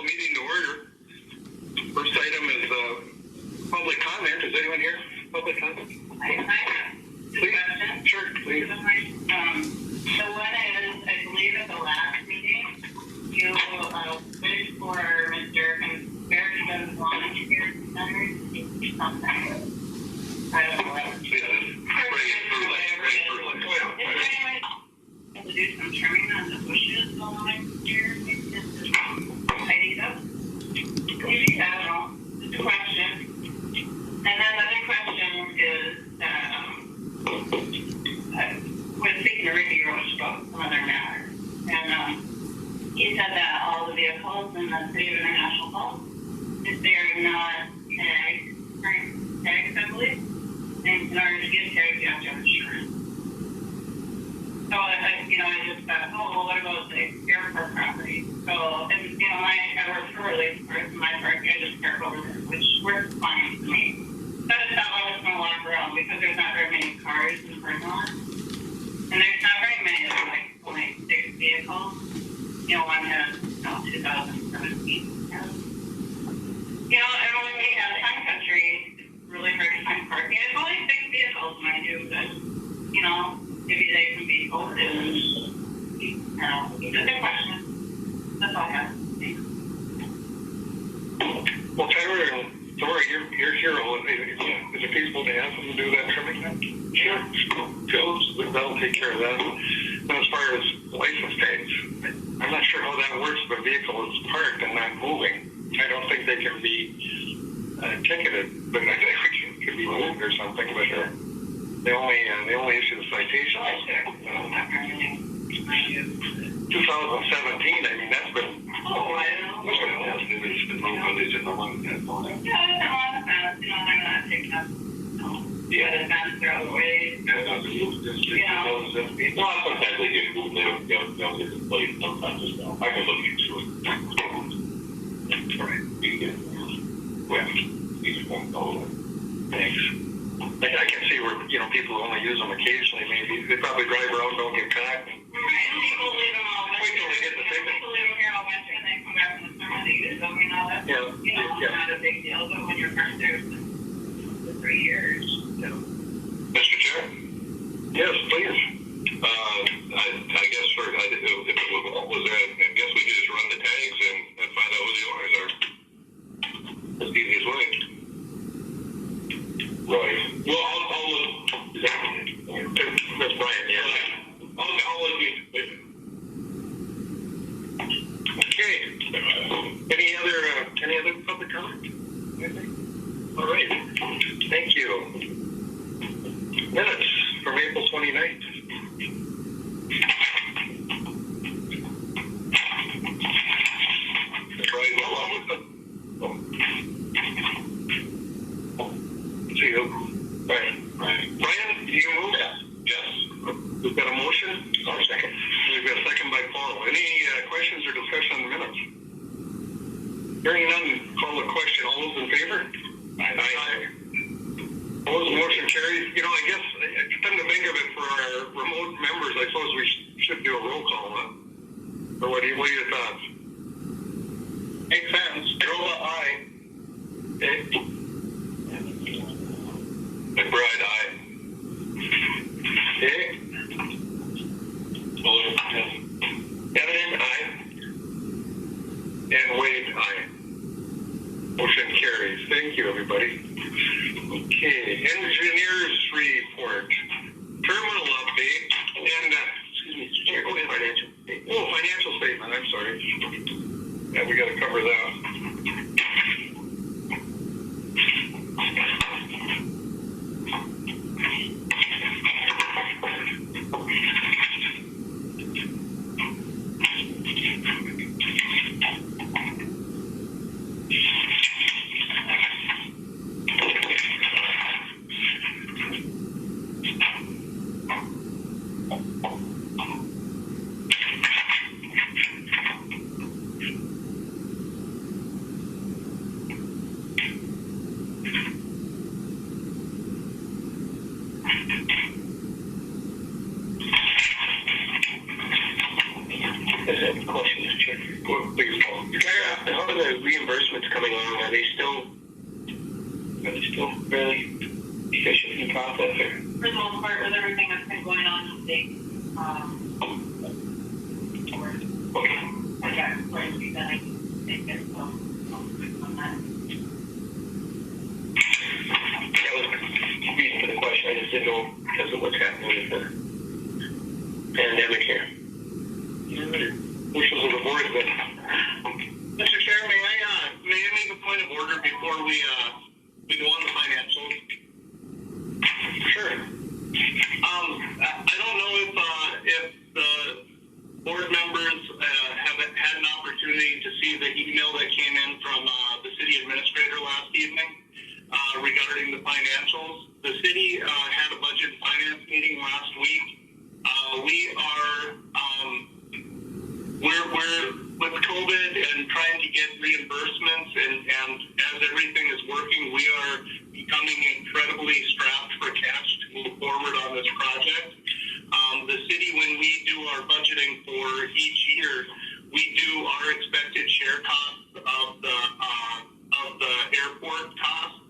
meeting to order. First item is public comment. Is anyone here? Public comment? Please. Sure, please. So one is, I believe at the last meeting, you wished for Mr. American Volunteer Center to do something. I don't know what. Yeah, To do some trimming on the bushes along here, maybe just to tidy it up. Maybe, I don't know, just a question. And then another question is, was speaking to Ricky Roach about some other matter. And he said that all the vehicles in the city of International Falls, if they are not tags, I believe, and in order to get tags, you have to have insurance. So, I just thought, oh, well, what about the airport property? So, and, I work for relief for my park. I just park over there, which works fine for me. So I just thought I was going to walk around because there's not very many cars in the parking lot. And there's not very many, only 6 vehicles. One has, 2017. And when we have time country, it's really hard to find parking. It's only 6 vehicles, mind you, but, maybe they can be folded. It's a good question. That's all I have. Thanks. Well, Tyler and Dora, you're here. Is it feasible to ask them to do that trimming then? Sure. That'll take care of that. And as far as license tags, I'm not sure how that works if a vehicle is parked and not moving. I don't think they can be ticketed, but I think it could be moved or something, but they only issue the citation. 2017, I mean, that's been... Oh, I know. It's been moved, but it's in the one that's on it. Yeah, it's been on the fence. They're not taking up, the fence, they're out of the way. Yeah, no, the rules just... Well, sometimes they get moved, they'll get replaced, sometimes it's not. I can look into it. Right. You can get it. Well, these won't go. Thanks. I can see where, people only use them occasionally, maybe. They probably drive around, don't get caught. Right, and people leave them all winter. Wait till they get the ticket. People leave them here all winter, and they come back in the summer, they use them, that's, not a big deal, but when you're parked there for 3 years, Mr. Chair? Yes, please. I guess if it was that, I guess we could just run the tags and find out who the owners are. That's the easiest way. Right. Well, I'll look. That's Brian, yeah. I'll look into it. Okay. Any other public comment? All right. Thank you. Minutes from April 29th. See you. Brian, do you move? Yes. We've got a motion. I'll second. We've got a second by Paul. Any questions or discussion on the minutes? Hearing none, call the question. All those in favor? Aye. All those motion carries. I guess, come to think of it, for our remote members, I suppose we should do a roll call, huh? Or what are your thoughts? Makes sense. Drova, aye. McBride, aye. Okay. Evan, aye. And Wade, aye. Motion carries. Thank you, everybody. Okay, engineers report. Terminal update and, go ahead. Financial statement, I'm sorry. Yeah, we got to cover that. reimbursements coming along? Are they still fairly efficient in the process? Or? For the most part, with everything that's been going on with the project, going to be done, I think it's on that. That was the reason for the question. I just didn't know because of what's happening with the pandemic here. Wishes of the board, but Mr. Chair, may I make a point of order before we go on the financials? Sure. I don't know if the board members have had an opportunity to see the email that came in from the city administrator last evening regarding the financials. The city had a budget and finance meeting last week. We're with COVID and trying to get reimbursements, and as everything is working, we are becoming incredibly strapped for cash to move forward on this project. The city, when we do our budgeting for each year, we do our expected share costs of the airport costs.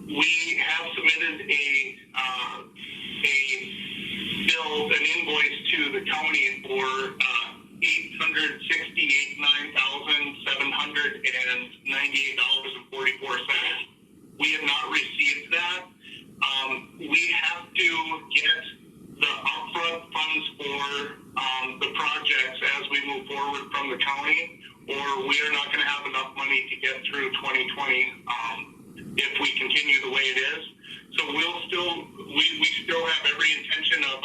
We have submitted a bill, an invoice to the county for $869,798.44. We have not received that. We have to get the upfront funds for the projects as we move forward from the county, or we are not going to have enough money to get through 2020 if we continue the way it is. So we still have every intention of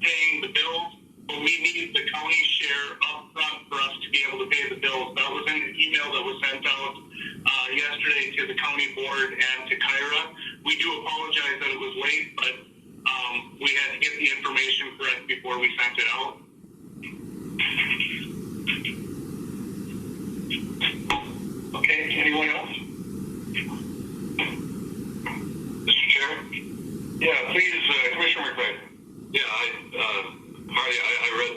paying the bills, but we need the county share up front for us to be able to pay the bills. That was in an email that was sent out yesterday to the county board and to Kyra. We do apologize that it was late, but we had to get the information correct before we sent it out. Okay, anyone else? Mr. Chair? Yeah, please, Commissioner McBride. Yeah, Marty, I read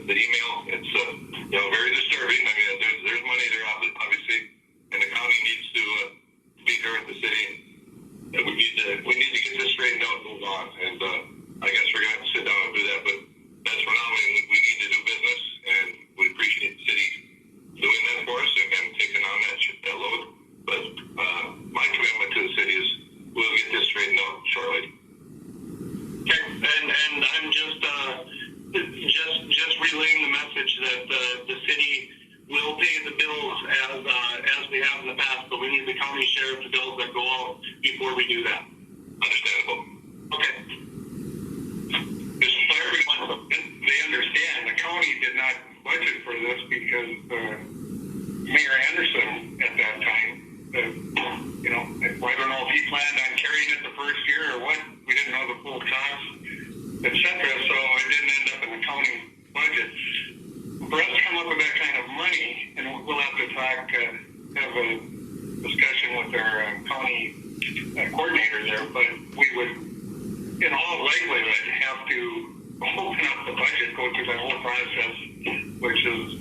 the email. It's very disturbing. I mean, there's money there, obviously, and the county needs to be there with the city. And we need to get this straightened out and move on. And I guess we're gonna have to sit down and do that. But that's for now. And we need to do business, and we appreciate the city doing that for us and taking on that load. But my commitment to the city is we'll get this straightened out shortly. Okay, and I'm just relaying the message that the city will pay the bills as we have in the past, but we need the county share of the bills that go out before we do that. Understandable. Okay. Just so everyone, they understand, the county did not budget for this because Mayor Anderson at that time, I don't know if he planned on carrying it the first year or what. We didn't know the full cost, etc. So it didn't end up in the county budget. For us to come up with that kind of money, and we'll have to have a discussion with our county coordinator there, but we would, in all likelihood, have to open up the budget, go through that whole process, which is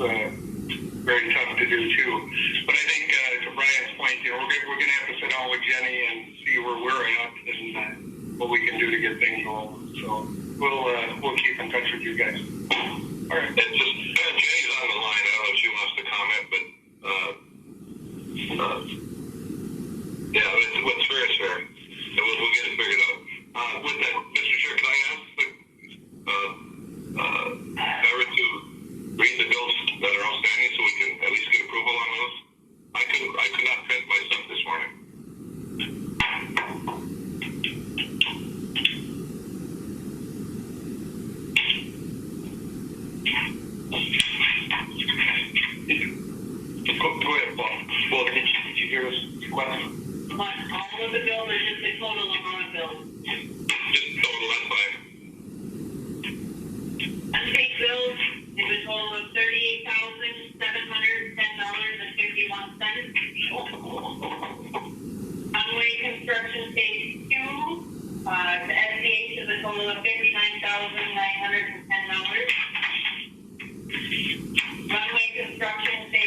very tough to do too. But I think to Brian's point, we're going to have to sit down with Jenny and see where we're at and what we can do to get things rolling. So we'll keep in touch with you guys. All right. And just Jenny's on the line. I don't know if she wants to comment, but yeah, what's fair is fair, and we'll get it figured out. With that, Mr. Chair, can I ask Kyra to read the bills that are outstanding so we can at least get approval on those? I could not print my stuff this morning. Go ahead, Paul. Well, did you hear us question? All of the bills are just the total amount of bills. Just total, that's fine. Unpaid bills is a total of $38,710.51. Runway construction phase 2, the SCH is a total of $59,910. Runway construction phase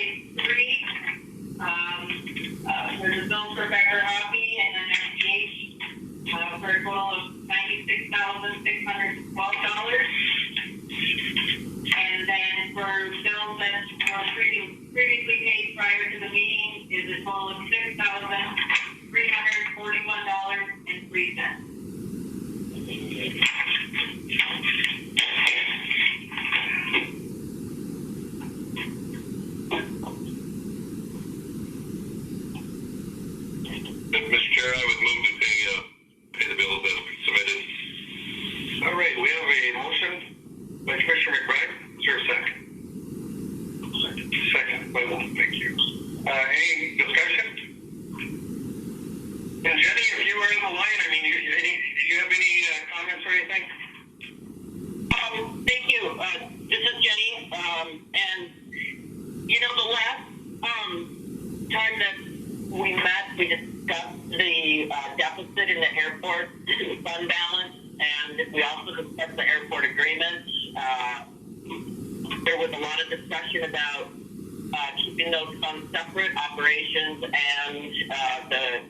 previously paid prior to the meeting is a total of $6,341.03. Mr. Chair, I would move to pay the bills as submitted. All right, we have a motion by Commissioner McBride. Is there a second? Second by Wolf. Thank you. Any discussion? And Jenny, if you were in the line, I mean, do you have any comments or anything? Thank you. This is Jenny. And, you know, the last time that we met, we discussed the deficit in the airport fund balance, and we also discussed the airport agreement. There was a lot of discussion about keeping those funds separate, operations and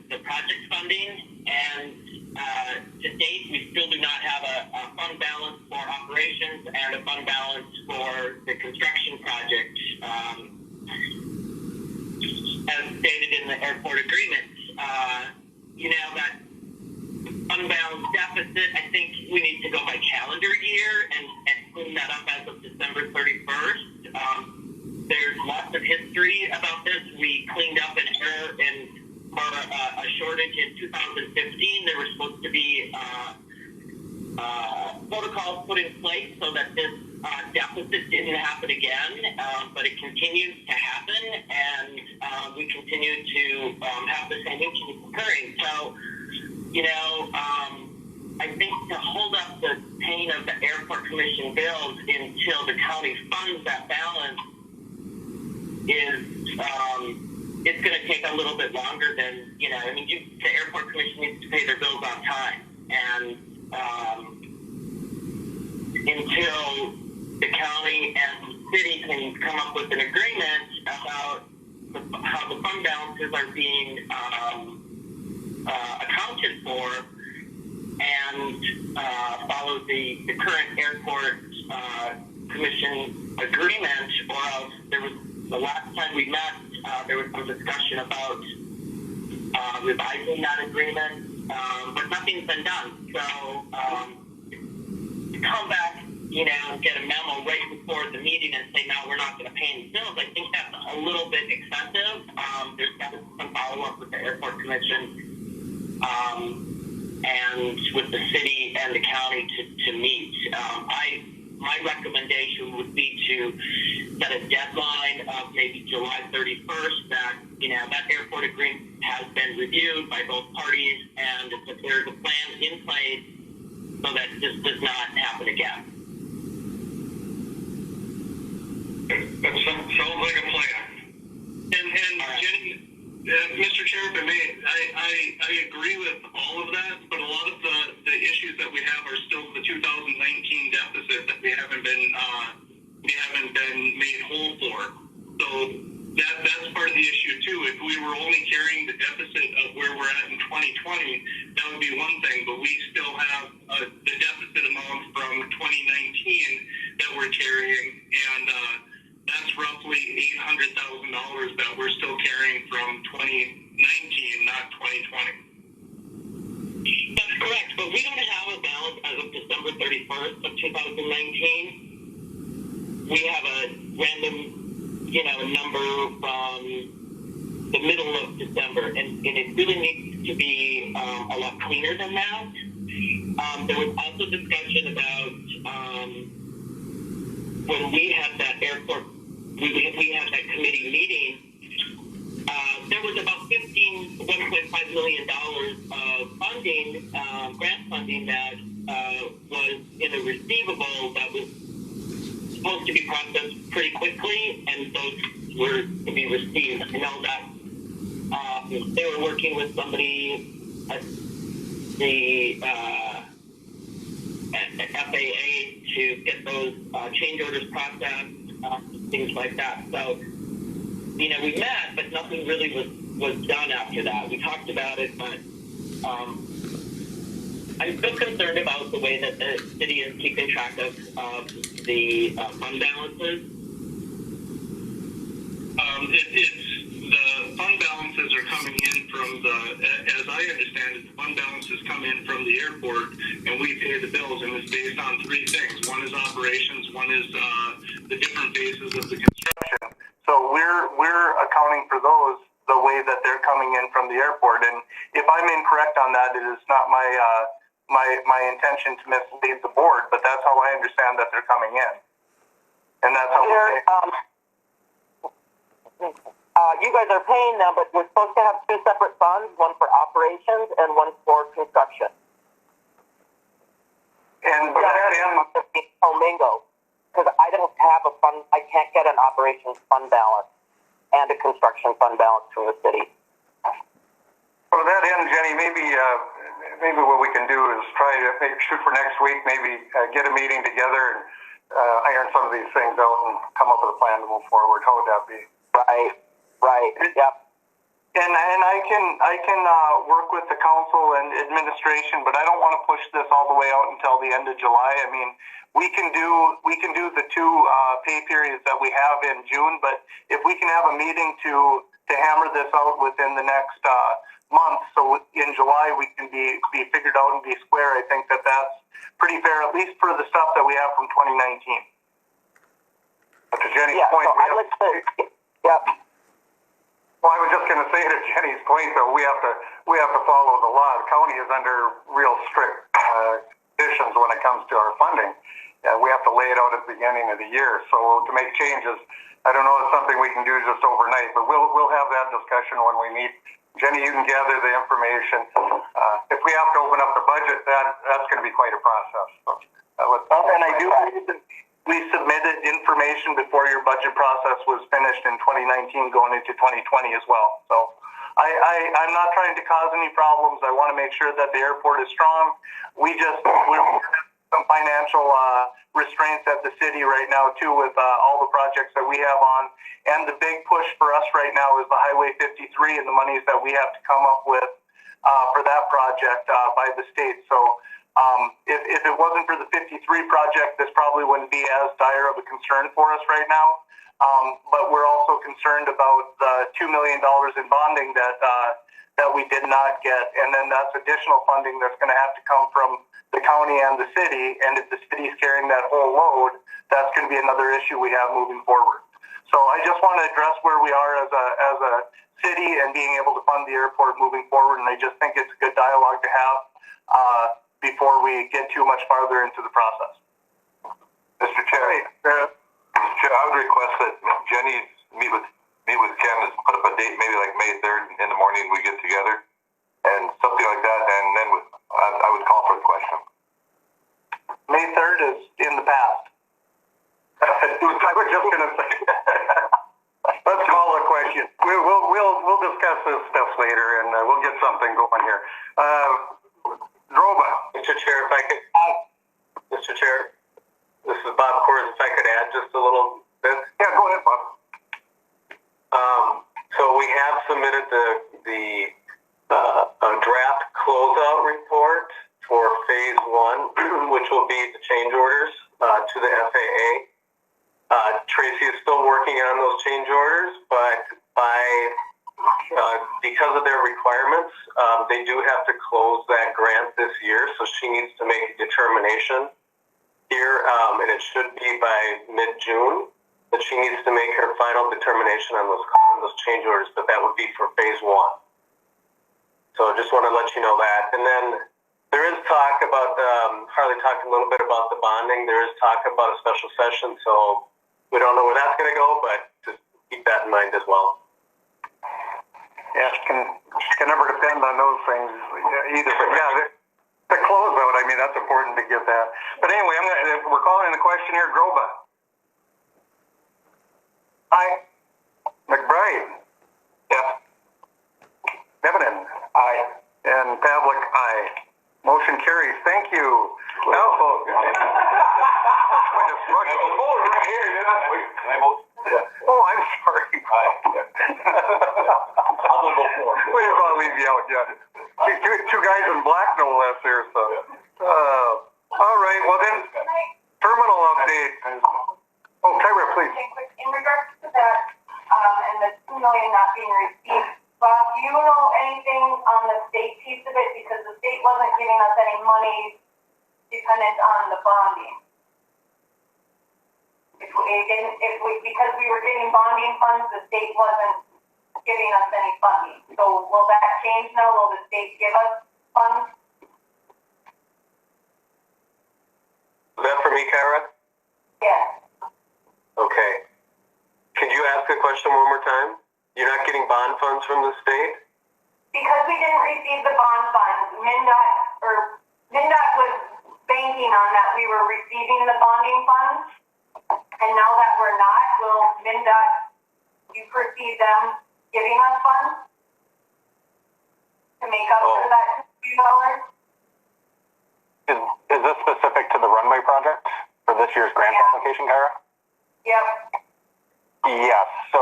the project funding. And to date, we still do not have a fund balance for operations and a fund balance for the construction project. As stated in the airport agreement, you know, that unbalanced deficit, I think we need to go by calendar year and clean that up as of December 31st. There's lots of history about this. We cleaned up an error or a shortage in 2015. There were supposed to be protocols put in place so that this deficit didn't happen again, but it continues to happen, and we continue to have the same issues occurring. So, you know, I think to hold up the paying of the airport commission bills until the county funds that balance is it's going to take a little bit longer than, you know, I mean, the airport commission needs to pay their bills on time, and until the county and the city can come up with an agreement about how the fund balances are being accounted for and follow the current airport commission agreement, or else the last time we met, there was some discussion about revising that agreement, but nothing's been done. So to come back, you know, and get a memo right before the meeting and say, no, we're not going to pay any bills, I think that's a little bit excessive. There's got to be some follow-up with the airport commission and with the city and the county to meet. My recommendation would be to set a deadline of maybe July 31st that, you know, that airport agreement has been reviewed by both parties, and that there's a plan in place so that this does not happen again. That sounds like a plan. And Jenny, Mr. Chair, if I may, I agree with all of that, but a lot of the issues that we have are still the 2019 deficit that we haven't been made whole for. So that's part of the issue too. If we were only carrying the deficit of where we're at in 2020, that would be one thing, but we still have the deficit amount from 2019 that we're carrying, and that's roughly $800,000 that we're still carrying from 2019, not 2020. That's correct, but we don't have a balance as of December 31st of 2019. We have a random, you know, number from the middle of December, and it really needs to be a lot cleaner than that. There was also discussion about when we had that airport, we had that committee meeting, there was about $1.5 million of funding, grant funding that was in a receivable that was supposed to be processed pretty quickly, and those were to be received. I know that they were working with somebody at the FAA to get those change orders processed, things like that. So, you know, we met, but nothing really was done after that. We talked about it, but I'm still concerned about the way that the city is keeping track of the fund balances. It's the fund balances are coming in from as I understand it, the fund balances come in from the airport, and we pay the bills, and it's based on three things. One is operations, one is the different phases of the construction. So we're accounting for those the way that they're coming in from the airport. And if I'm incorrect on that, it is not my intention to mislead the board, but that's how I understand that they're coming in. And that's how you guys are paying them, but we're supposed to have two separate funds, one for operations and one for construction. And Mingo, because I don't have a fund, I can't get an operations fund balance and a construction fund balance from the city. For that end, Jenny, maybe what we can do is try to shoot for next week, maybe get a meeting together and iron some of these things out and come up with a plan to move forward. How would that be? Right, yep. And I can work with the council and administration, but I don't want to push this all the way out until the end of July. I mean, we can do the two pay periods that we have in June, but if we can have a meeting to hammer this out within the next month, so in July we can be figured out and be square, I think that's pretty fair, at least for the stuff that we have from 2019. But to Jenny's point, yep. Well, I was just going to say to Jenny's point, though, we have to follow the law. The county is under real strict conditions when it comes to our funding. We have to lay it out at the beginning of the year. So to make changes, I don't know if it's something we can do just overnight, but we'll have that discussion when we meet. Jenny, you can gather the information. If we have to open up the budget, that's going to be quite a process. So, and I do believe that we submitted information before your budget process was finished in 2019 going into 2020 as well. So I'm not trying to cause any problems. I want to make sure that the airport is strong. We're some financial restraints at the city right now too with all the projects that we have on. And the big push for us right now is the Highway 53 and the monies that we have to come up with for that project by the state. So if it wasn't for the 53 project, this probably wouldn't be as dire of a concern for us right now. But we're also concerned about the $2 million in bonding that we did not get. And then that's additional funding that's going to have to come from the county and the city. And if the city's carrying that whole load, that's going to be another issue we have moving forward. So I just want to address where we are as a city and being able to fund the airport moving forward. And I just think it's a good dialogue to have before we get too much farther into the process. Mr. Chair, I would request that Jenny meet with Ken and put up a date, maybe like May 3rd in the morning we get together and something like that, and then I would call for the question. May 3rd is in the past. I was just going to say. Let's call the question. We'll discuss this stuff later, and we'll get something going here. Droba. Mr. Chair, Mr. Chair, this is Bob Kors. If I could add just a little bit. Yeah, go ahead, Bob. So we have submitted the draft closeout report for phase 1, which will be the change orders to the FAA. Tracy is still working on those change orders, but because of their requirements, they do have to close that grant this year, so she needs to make a determination here, and it should be by mid-June, that she needs to make her final determination on those change orders, but that would be for phase 1. So I just want to let you know that. And then there is talk about, Harley talked a little bit about the bonding. There is talk about a special session, so we don't know where that's going to go, but just keep that in mind as well. Yeah, can never depend on those things either. But yeah, the closeout, I mean, that's important to get that. But anyway, we're calling the question here, Groba. Aye. McBride. Yes. Nevenin. Aye. And Pavlik, aye. Motion carries. Thank you. Now, oh, I'm sorry. Wait, I'll leave you out, yeah. Two guys in black, no less here, so. All right, well then, terminal update. Oh, Kyra, please. In regards to that, and the million not being received. Bob, do you know anything on the state piece of it? Because the state wasn't giving us any money dependent on the bonding. Because we were getting bonding funds, the state wasn't giving us any funding. So will that change now? Will the state give us funds? Is that for me, Kyra? Yes. Okay. Could you ask the question one more time? You're not getting bond funds from the state? Because we didn't receive the bond funds, MnDOT was banking on that we were receiving the bonding funds, and now that we're not, will MnDOT, you foresee them giving us funds to make up for that $2 million? Is this specific to the runway project for this year's grant application, Kyra? Yep. Yes. So,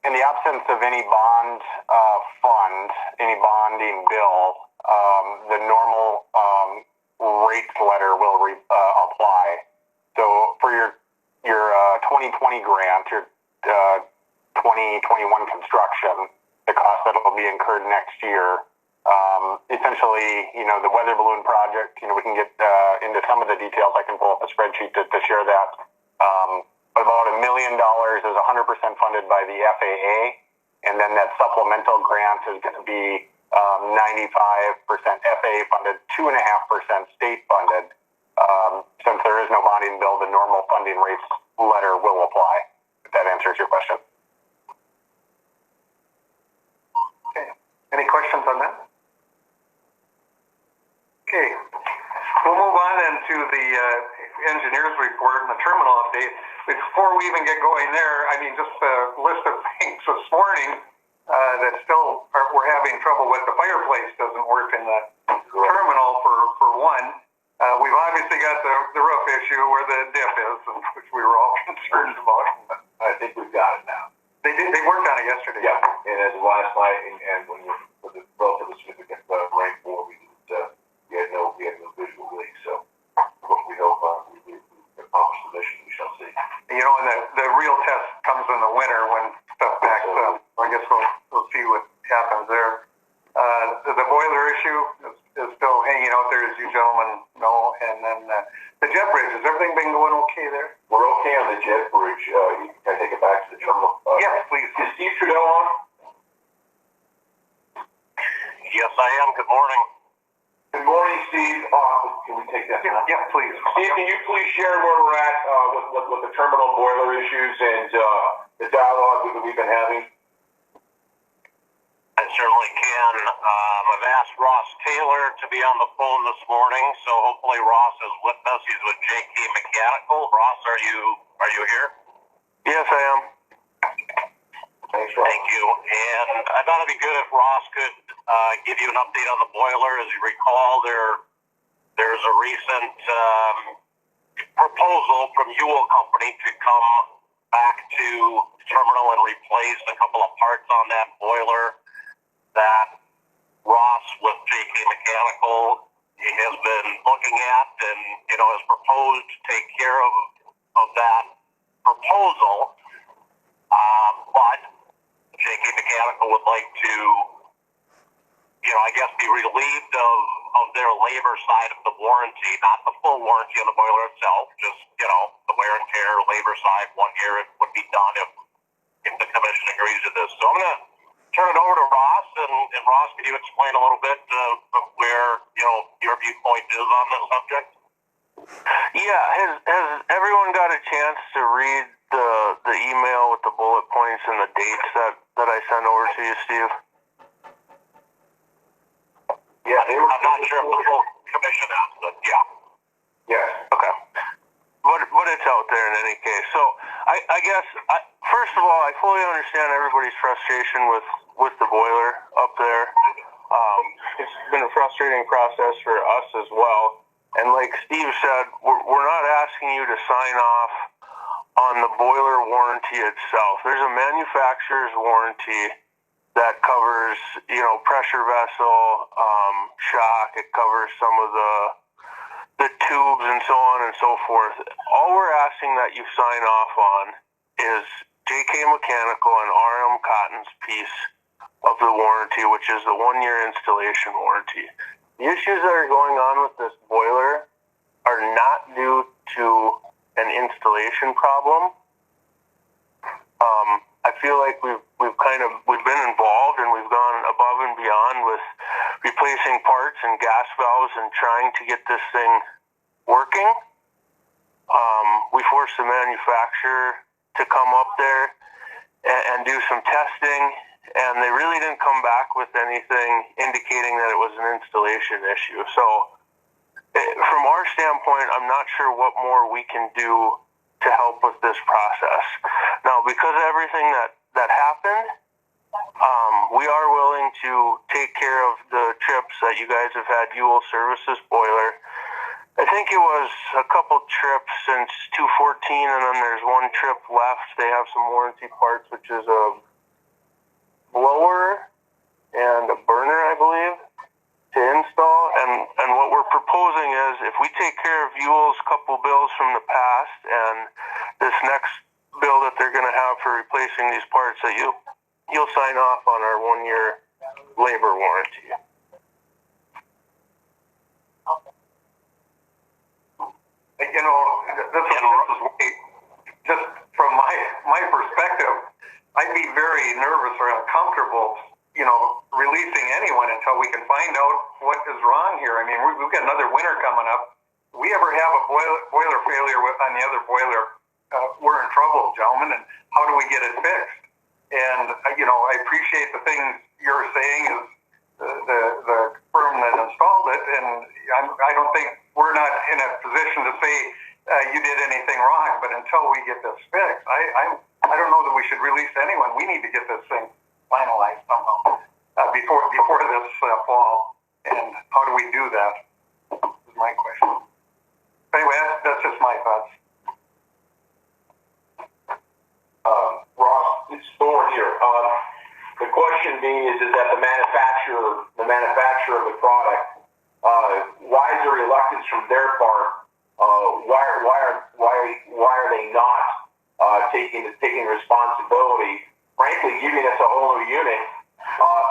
in the absence of any bond fund, any bonding bill, the normal rates letter will apply. So, for your 2020 grant, your 2021 construction, the cost that will be incurred next year. Essentially, the weather balloon project, we can get into some of the details. I can pull up a spreadsheet to share that. About $1 million is 100% funded by the FAA, and then that supplemental grant is going to be 95% FAA funded, 2.5% state funded. Since there is no bonding bill, the normal funding rates letter will apply, if that answers your question. Okay. Any questions on that? Okay. We'll move on then to the engineer's report and the terminal update. Before we even get going there, just a list of things this morning that still we're having trouble with. The fireplace doesn't work in the terminal for one. We've obviously got the roof issue where the dip is, which we were all concerned about. I think we've got it now. They worked on it yesterday. Yeah, and as of last night, and when with the relatively significant rainfall, we had no visual leak. So we hope we accomplish the mission. We shall see. And the real test comes in the winter when stuff backs up. I guess we'll see what happens there. The boiler issue is still hanging out there, as you gentlemen know. And then the jet bridge, has everything been going okay there? We're okay on the jet bridge. Can I take it back to the terminal? Yes, please. Is Steve Trudell on? Yes, I am. Good morning. Good morning, Steve. Can we take that? Yeah, please. Steve, can you please share where we're at with the terminal boiler issues and the dialogue that we've been having? I certainly can. I've asked Ross Taylor to be on the phone this morning, so hopefully Ross is with us. He's with JK Mechanical. Ross, are you here? Yes, I am. Thanks, Ross. Thank you. And I thought it'd be good if Ross could give you an update on the boiler. As you recall, there's a recent proposal from Ewell Company to come back to the terminal and replace a couple of parts on that boiler that Ross with JK Mechanical has been looking at and has proposed to take care of that proposal. But JK Mechanical would like to, be relieved of their labor side of the warranty, not the full warranty on the boiler itself, just, the wear and tear labor side. 1 year it would be done if the commission agrees to this. So I'm going to turn it over to Ross, and Ross, can you explain a little bit of where, your viewpoint is on this subject? Yeah, has everyone got a chance to read the email with the bullet points and the dates that I sent over to you, Steve? Yeah, I'm not sure if the full commission has, but yeah. Yes. Okay. But it's out there in any case. So I guess, first of all, I fully understand everybody's frustration with the boiler up there. It's been a frustrating process for us as well. And like Steve said, we're not asking you to sign off on the boiler warranty itself. There's a manufacturer's warranty that covers, pressure vessel, shock. It covers some of the tubes and so on and so forth. All we're asking that you sign off on is JK Mechanical and RM Cotton's piece of the warranty, which is the 1-year installation warranty. The issues that are going on with this boiler are not due to an installation problem. I feel like we've been involved and we've gone above and beyond with replacing parts and gas valves and trying to get this thing working. We forced the manufacturer to come up there and do some testing, and they really didn't come back with anything indicating that it was an installation issue. So from our standpoint, I'm not sure what more we can do to help with this process. Now, because of everything that happened, we are willing to take care of the trips that you guys have had. You will service this boiler. I think it was a couple trips since 2014, and then there's one trip left. They have some warranty parts, which is a blower and a burner, I believe, to install. And what we're proposing is, if we take care of Yule's couple bills from the past and this next bill that they're going to have for replacing these parts, that you'll sign off on our 1-year labor warranty. You know, this is just from my perspective, I'd be very nervous or uncomfortable, you know, releasing anyone until we can find out what is wrong here. I mean, we've got another winter coming up. If we ever have a boiler failure on the other boiler, we're in trouble, gentlemen, and how do we get it fixed? And, you know, I appreciate the things you're saying is the firm that installed it, and I don't think we're not in a position to say you did anything wrong, but until we get this fixed, I don't know that we should release anyone. We need to get this thing finalized somehow before this fall. And how do we do that? Is my question. Anyway, that's just my thoughts. Ross, it's Thorne here. The question being is that the manufacturer of the product, why is there reluctance from their part? Why are they not taking responsibility? Frankly, giving us a whole new unit.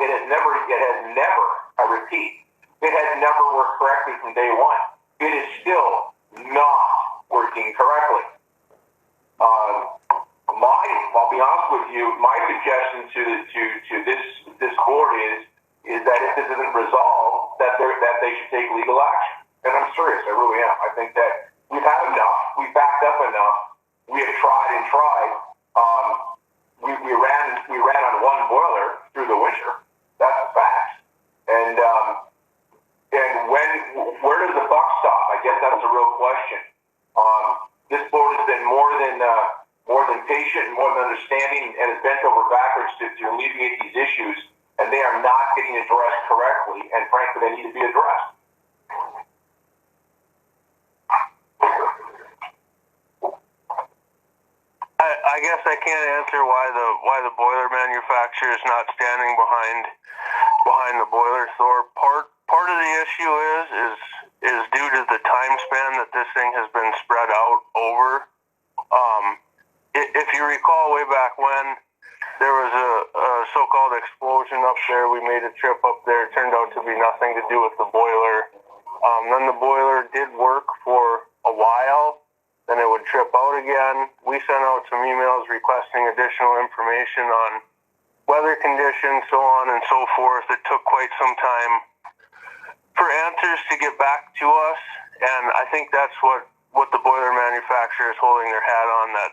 It has never. I repeat, it has never worked correctly from day one. It is still not working correctly. I'll be honest with you. My suggestion to this board is that if this isn't resolved, that they should take legal action. And I'm serious. I really am. I think that we've had enough. We've backed up enough. We have tried and tried. We ran on one boiler through the winter. That's a fact. And where does the buck stop? I guess that's a real question. This board has been more than patient and more than understanding, and has bent over backwards to alleviate these issues, and they are not getting addressed correctly, and frankly, they need to be addressed. I guess I can't answer why the boiler manufacturer is not standing behind the boiler. Thor, part of the issue is due to the time span that this thing has been spread out over. If you recall way back when there was a so-called explosion up there, we made a trip up there. It turned out to be nothing to do with the boiler. Then the boiler did work for a while. Then it would trip out again. We sent out some emails requesting additional information on weather conditions, so on and so forth. It took quite some time for answers to get back to us, and I think that's what the boiler manufacturer is holding their hat on, that,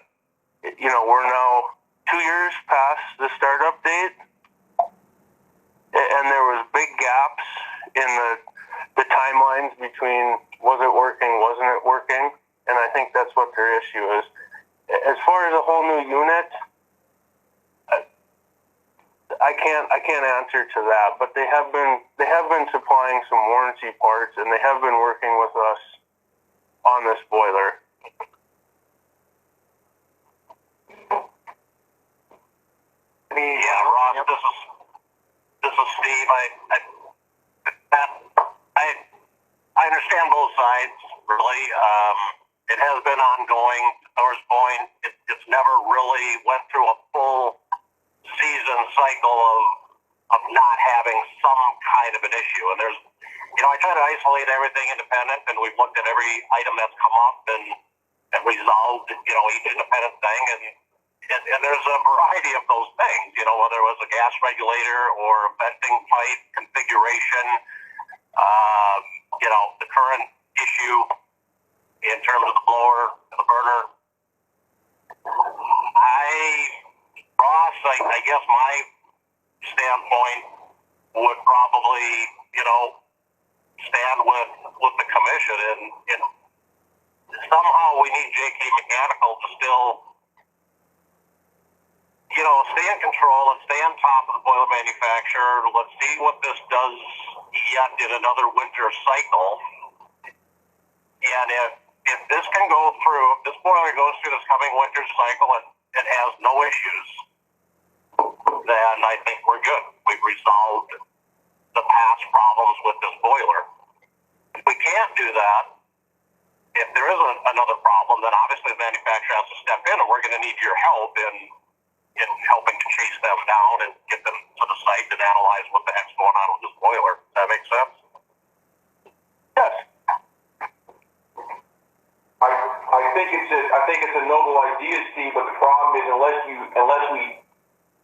you know, we're now 2 years past the startup date, and there was big gaps in the timelines between was it working, wasn't it working, and I think that's what their issue is. As far as a whole new unit, I can't answer to that, but they have been supplying some warranty parts, and they have been working with us on this boiler. Yeah, Ross, this is Steve. I understand both sides, really. It has been ongoing. To Thor's point, it's never really went through a full season cycle of not having some kind of an issue. And there's, I try to isolate everything independent, and we've looked at every item that's come up and resolved, each independent thing. And there's a variety of those things, whether it was a gas regulator or a venting pipe configuration, the current issue in terms of the blower, the burner. I guess my standpoint would probably, stand with the commission, and somehow we need JK Mechanical to still, stay in control and stay on top of the boiler manufacturer. Let's see what this does yet in another winter cycle. And if this can go through, if this boiler goes through this coming winter cycle and it has no issues, then I think we're good. We've resolved the past problems with this boiler. If we can't do that, if there is another problem, then obviously the manufacturer has to step in, and we're going to need your help in helping to chase them down and get them to the site and analyze what the heck's going on with this boiler. Does that make sense? Yes. I think it's a noble idea, Steve. But the problem is,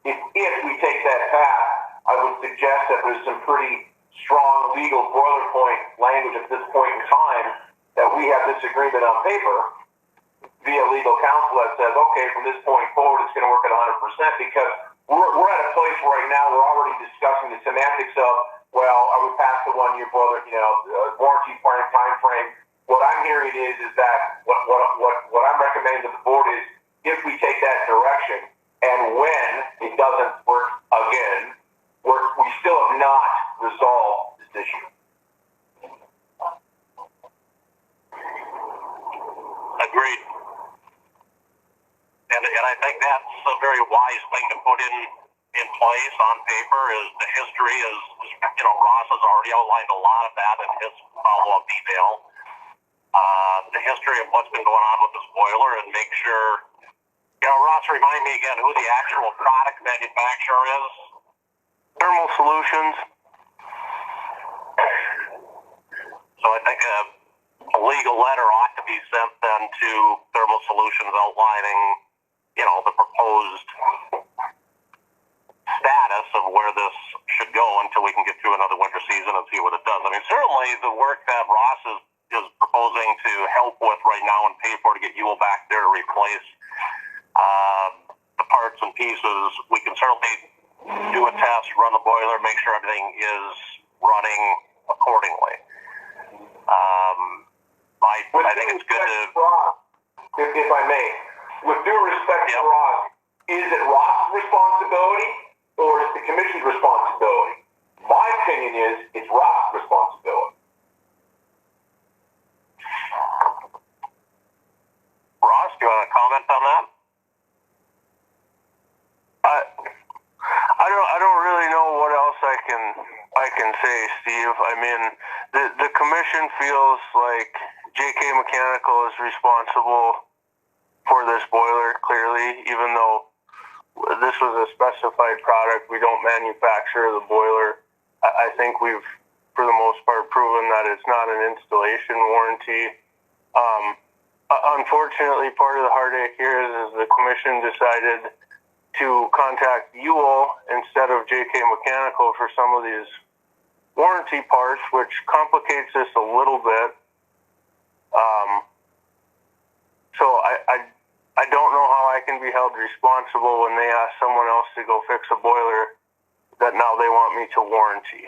if we take that path, I would suggest that there's some pretty strong legal boilerplate language at this point in time that we have this agreement on paper via legal counsel that says, okay, from this point forward, it's going to work at 100%, because we're at a place right now, we're already discussing the semantics of, well, are we past the 1 year boiler, warranty time frame? What I'm hearing is that what I'm recommending to the board is, if we take that direction, and when it doesn't work again, we still have not resolved this issue. Agreed. And I think that's a very wise thing to put in place on paper. Is the history is Ross has already outlined a lot of that in his follow-up email. The history of what's been going on with this boiler, and make sure, Ross, remind me again who the actual product manufacturer is. Thermal Solutions. So I think a legal letter ought to be sent then to Thermal Solutions outlining, the proposed status of where this should go until we can get through another winter season and see what it does. I mean, certainly the work that Ross is proposing to help with right now and pay for to get Ewell back there to replace the parts and pieces, we can certainly do a test, run the boiler, make sure everything is running accordingly. I think it's good to... Ross, if I may, with due respect to Ross, is it Ross's responsibility or is it the commission's responsibility? My opinion is it's Ross's responsibility. Ross, do you want to comment on that? I don't really know what else I can say, Steve. I mean, the commission feels like JK Mechanical is responsible for this boiler, clearly, even though this was a specified product. We don't manufacture the boiler. I think we've, for the most part, proven that it's not an installation warranty. Unfortunately, part of the heartache here is the commission decided to contact Ewell instead of JK Mechanical for some of these warranty parts, which complicates this a little bit. So I don't know how I can be held responsible when they ask someone else to go fix a boiler that now they want me to warranty.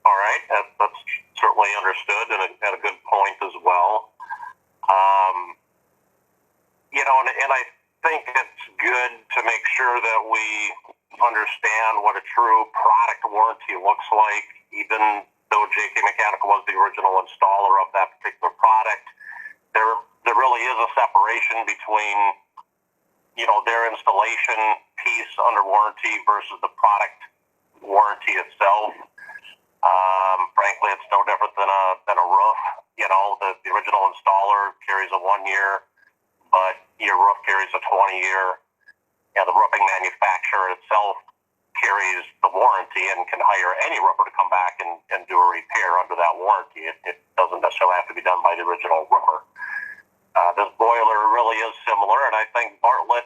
All right, that's certainly understood, and a good point as well. And I think it's good to make sure that we understand what a true product warranty looks like, even though JK Mechanical was the original installer of that particular product. There really is a separation between, their installation piece under warranty versus the product warranty itself. Frankly, it's no different than a roof. the original installer carries a 1 year, but your roof carries a 20-year. Yeah, the roofing manufacturer itself carries the warranty and can hire any roofer to come back and do a repair under that warranty. It doesn't necessarily have to be done by the original roofer. This boiler really is similar, and I think Bartlett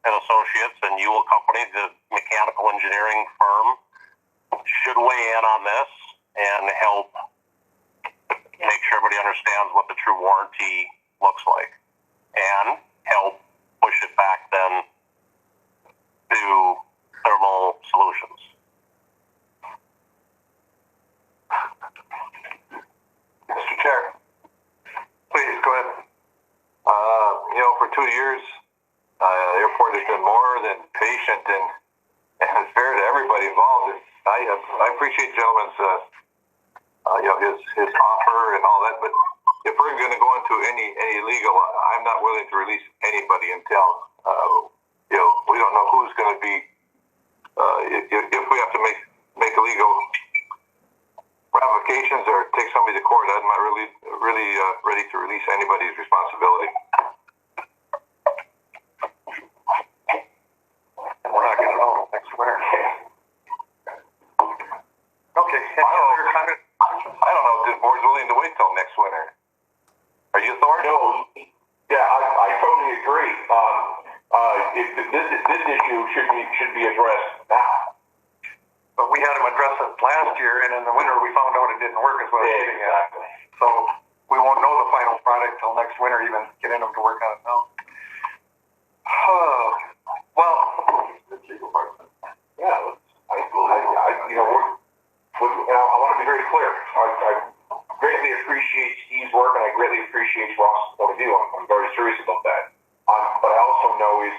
and Associates and Ewell Company, the mechanical engineering firm, should weigh in on this and help make sure everybody understands what the true warranty looks like, and help push it back then to thermal solutions. Mr. Chair, please go ahead. For 2 years, the airport has been more than patient and fair to everybody involved. I appreciate gentleman's his offer and all that, but if we're going to go into any legal, I'm not willing to release anybody until we don't know who's going to be. If we have to make illegal ramifications or take somebody to court, I'm not really ready to release anybody's responsibility. And we're not going to know next winter. Okay. I don't know if this board's willing to wait till next winter. Are you, Thor? No. Yeah, I totally agree. This issue should be addressed now. But we had them address it last year, and in the winter we found out it didn't work as well as getting at. So we won't know the final product till next winter, even getting them to work on it now. Well, yeah, I want to be very clear. I greatly appreciate Steve's work, and I greatly appreciate Ross's point of view. I'm very serious about that. But I also know is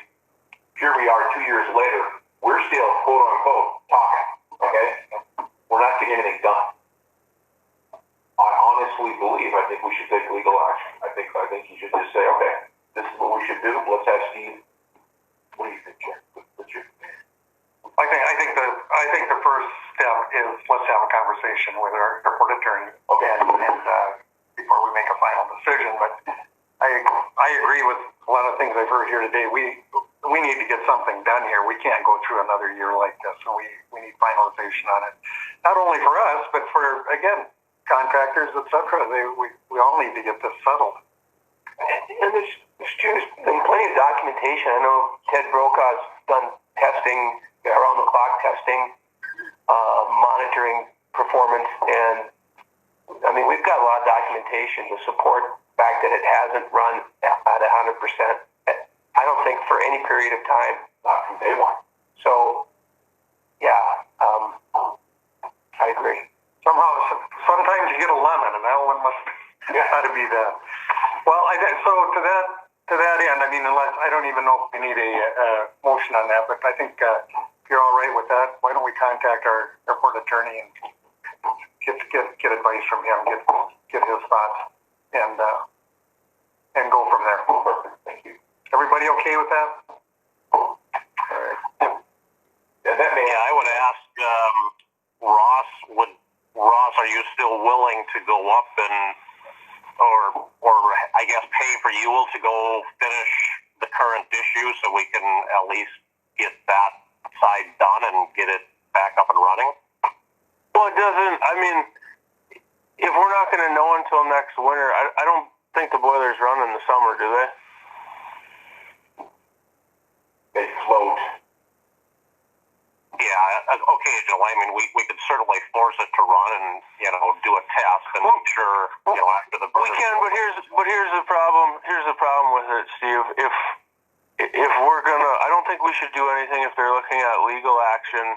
here we are 2 years later. We're still quote unquote talking. Okay, we're not getting anything done. I honestly believe I think we should take legal action. I think you should just say, okay, this is what we should do. Let's have Steve. What do you think, Chair? I think the first step is let's have a conversation with our airport attorney, and before we make a final decision. But I agree with a lot of things I've heard here today. We need to get something done here. We can't go through another year like this. So we need finalization on it, not only for us, but for contractors, etc. We all need to get this settled. And there's been plenty of documentation. I know Ted Brokaw's done testing, around-the-clock testing, monitoring performance, and I mean, we've got a lot of documentation to support the fact that it hasn't run at 100%. I don't think for any period of time, Not from day one. So, yeah, I agree. Sometimes you get a lemon, and that one must got to be that. Well, so to that end, I mean, unless I don't even know if we need a motion on that, but I think if you're all right with that, why don't we contact our airport attorney and get advice from him, get his thoughts, and go from there. Thank you. Everybody okay with that? All right. I would ask Ross, are you still willing to go up and or I guess pay for Ewell to go finish the current issue so we can at least get that side done and get it back up and running? Well, it doesn't. I mean, if we're not going to know until next winter, I don't think the boilers run in the summer, do they? They float. Yeah, occasionally. I mean, we could certainly force it to run and do a test and make sure after the we can, but here's the problem. Here's the problem with it, Steve. If we're gonna, I don't think we should do anything if they're looking at legal action,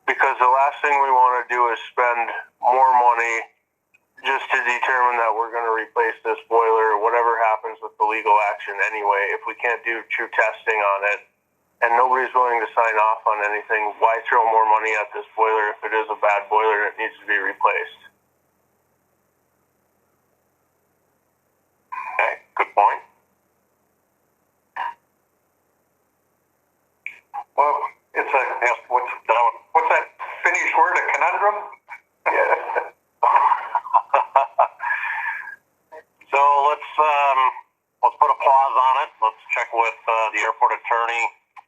because the last thing we want to do is spend more money just to determine that we're going to replace this boiler or whatever happens with the legal action anyway. If we can't do true testing on it and nobody's willing to sign off on anything, why throw more money at this boiler if it is a bad boiler and it needs to be replaced? Okay, good point. Well, it's what's that Finnish word? A conundrum? Yeah. it. Let's check with the airport attorney.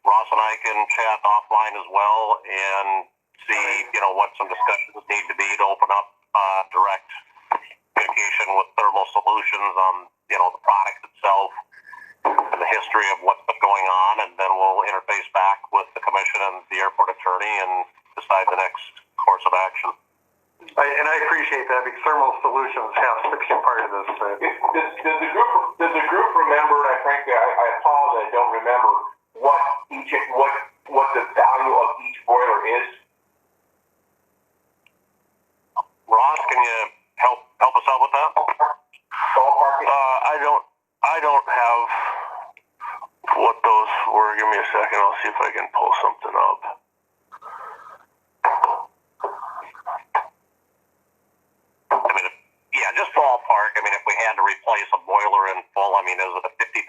Ross and I can chat offline as well and see, what some discussions need to be to open up direct communication with Thermal Solutions on, the product itself and the history of what's been going on, and then we'll interface back with the commission and the airport attorney and decide the next course of action. And I appreciate that because Thermal Solutions has to be a part of this. Does the group remember? And I apologize, I don't remember what the value of each boiler is. Ross, can you help us out with that? I don't have what those were. Give me a second. I'll see if I can pull something up. Just ballpark. If we had to replace a boiler in full, is it a $50,000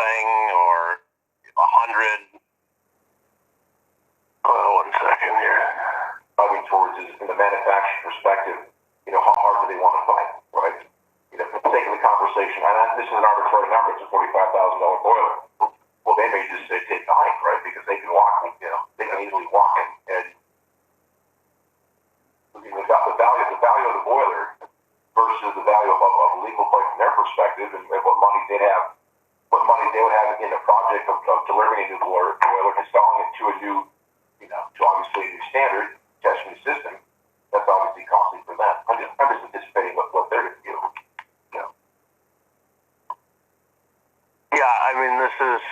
thing or $100,000? One second here. Driving towards is, from the manufacturer's perspective, how hard do they want to fight, right? For the sake of the conversation, and this is an arbitrary number, it's a $45,000 boiler. Well, they may just say take the hike, right? Because they can walk, they can easily walk and the value of the boiler versus the value of a legal fight from their perspective, and what money they would have in the project of delivering a new boiler, installing it to a new, to obviously a new standard, testing the system. That's obviously costly for them. I'm just anticipating what they're going to do. Yeah, this is.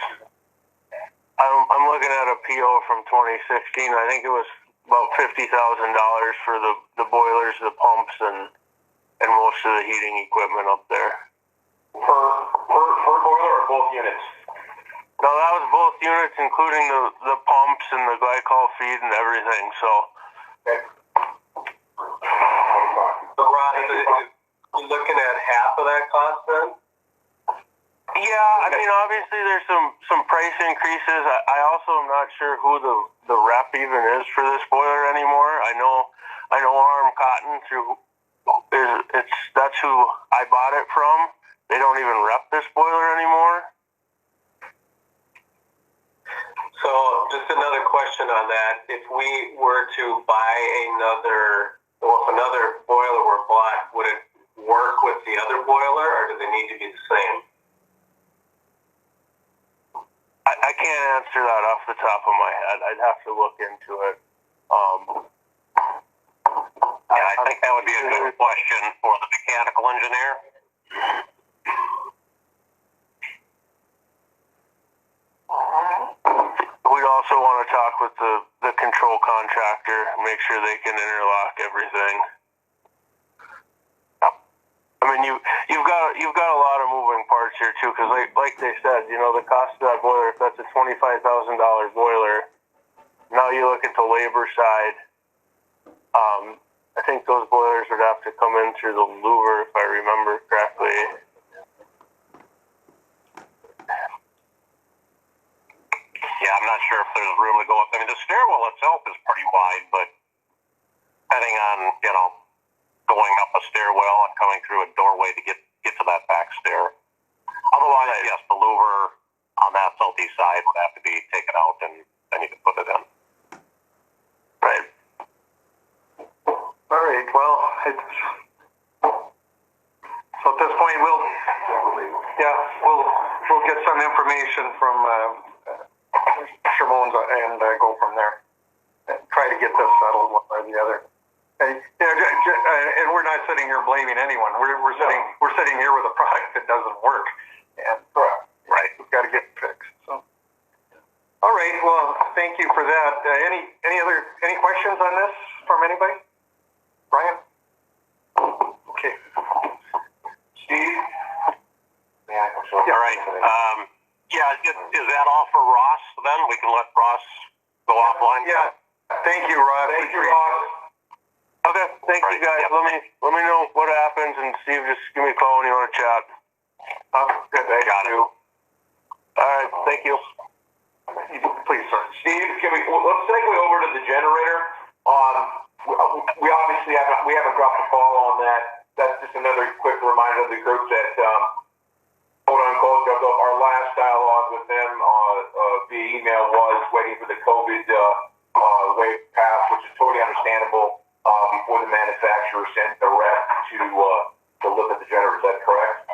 I'm looking at a PO from 2016. I think it was about $50,000 for the boilers, the pumps, and most of the heating equipment up there. Per boiler or both units? No, that was both units, including the pumps and the glycol feed and everything. So. Okay. So, Ron, you're looking at half of that cost then? Yeah, obviously there's some price increases. I also am not sure who the rep even is for this boiler anymore. I know Arm Cotton that's who I bought it from. They don't even rep this boiler anymore. So, just another question on that. If we were to buy if another boiler were bought, would it work with the other boiler, or do they need to be the same? I can't answer that off the top of my head. I'd have to look into it. I think that would be a good question for the mechanical engineer. We'd also want to talk with the control contractor, make sure they can interlock everything. You've got a lot of moving parts here too, because like they said, the cost of that boiler, if that's a $25,000 boiler, now you look at the labor side. I think those boilers would have to come in through the louver, if I remember correctly. Yeah, I'm not sure if there's room to go up. The stairwell itself is pretty wide, but depending on, going up a stairwell and coming through a doorway to get to that back stair. Otherwise, yes, the louver on that southeast side would have to be taken out and then you can put it in. Right. All right. Well, so at this point, we'll get some information from Shimons and go from there. And try to get this settled one way or the other. And we're not sitting here blaming anyone. We're sitting here with a product that doesn't work, and we've got to get it fixed. So, all right. Well, thank you for that. Any questions on this from anybody? Brian? Okay. Steve? Yeah, I'm sure. All right. Is that all for Ross then? We can let Ross go offline? Yeah. Thank you, Rod. Thank you, Ross. Okay, thank you guys. Yep. Let me know what happens, and Steve, just give me a call when you want to chat. Good. Got it. All right, thank you. Please, sir. Steve, let's segue over to the generator. We obviously haven't dropped the ball on that. That's just another quick reminder of the group that, quote unquote, our last just waiting for the COVID wave to pass, which is totally understandable, before the manufacturer sends the rep to look at the generator. Is that correct?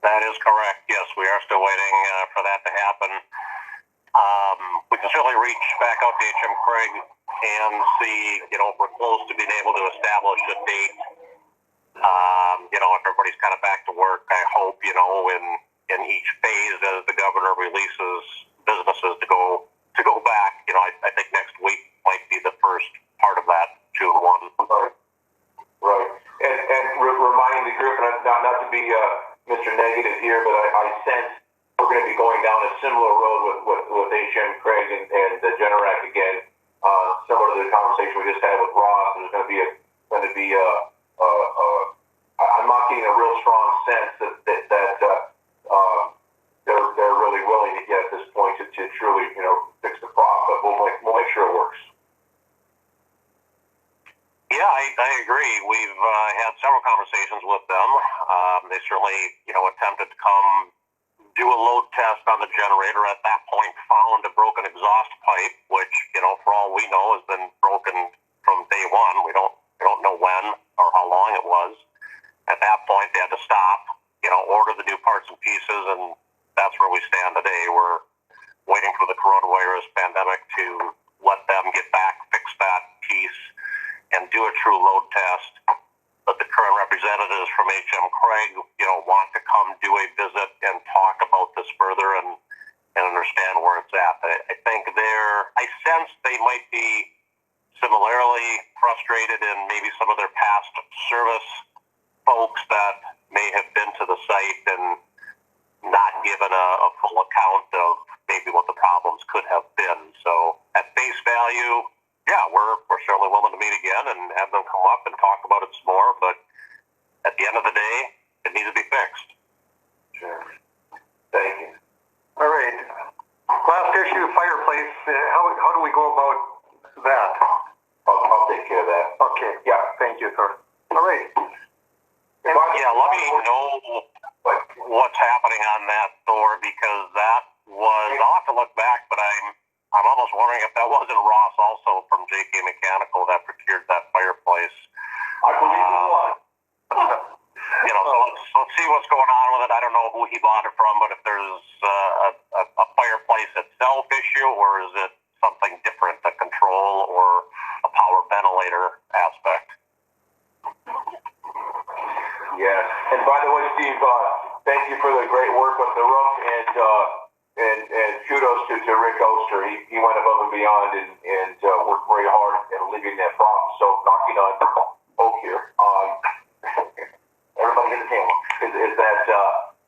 That is correct. Yes, we are still waiting for that to happen. We can certainly reach back out to HM Craig and see, if we're close to being able to establish a date. If everybody's kind of back to work, I hope, in each phase as the governor releases businesses to go back. I think next week might be the first part of that, June 1. Right. And reminding the group, and not to be Mr. Negative here, but I sense we're going to be going down a similar road with HM Craig and the Generac again, similar to the conversation we just had with Ross. There's going to be I'm not getting a real strong sense that they're really willing to get at this point to truly fix the problem. But we'll make sure it works. Yeah, I agree. We've had several conversations with them. They certainly, attempted to come do a load test on the generator. At that point, found a broken exhaust pipe, which, for all we know, has been broken from day one. We don't know when or how long it was. At that point, they had to stop, order the new parts and pieces, and that's where we stand today. We're waiting for the coronavirus pandemic to let them get back, fix that piece, and do a true load test. But the current representatives from HM Craig, want to come do a visit and talk about this further and understand where it's at. I think I sense they might be similarly frustrated in maybe some of their past service folks that may have been to the site and not given a full account of maybe what the problems could have been. So at face value, yeah, we're certainly willing to meet again and have them come up and talk about it some more. But at the end of the day, it needs to be fixed. Sure. Thank you. All right. Last issue, fireplace. How do we go about that? I'll take care of that. Okay. Yeah. Thank you, sir. All right. Yeah, let me know what's happening on that, Thor, because that was, I'll have to look back, but I'm almost wondering if that wasn't Ross also from JK Mechanical that procured that fireplace. I believe it was. So let's see what's going on with it. I don't know who he bought it from, but if there's a fireplace itself issue, or is it something different, a control or a power ventilator aspect? Yes. And by the way, Steve, thank you for the great work with the roof, and kudos to Rick Oster. He went above and beyond and worked very hard at alleviating that problem. So knocking on oak here, everybody hit the table, is that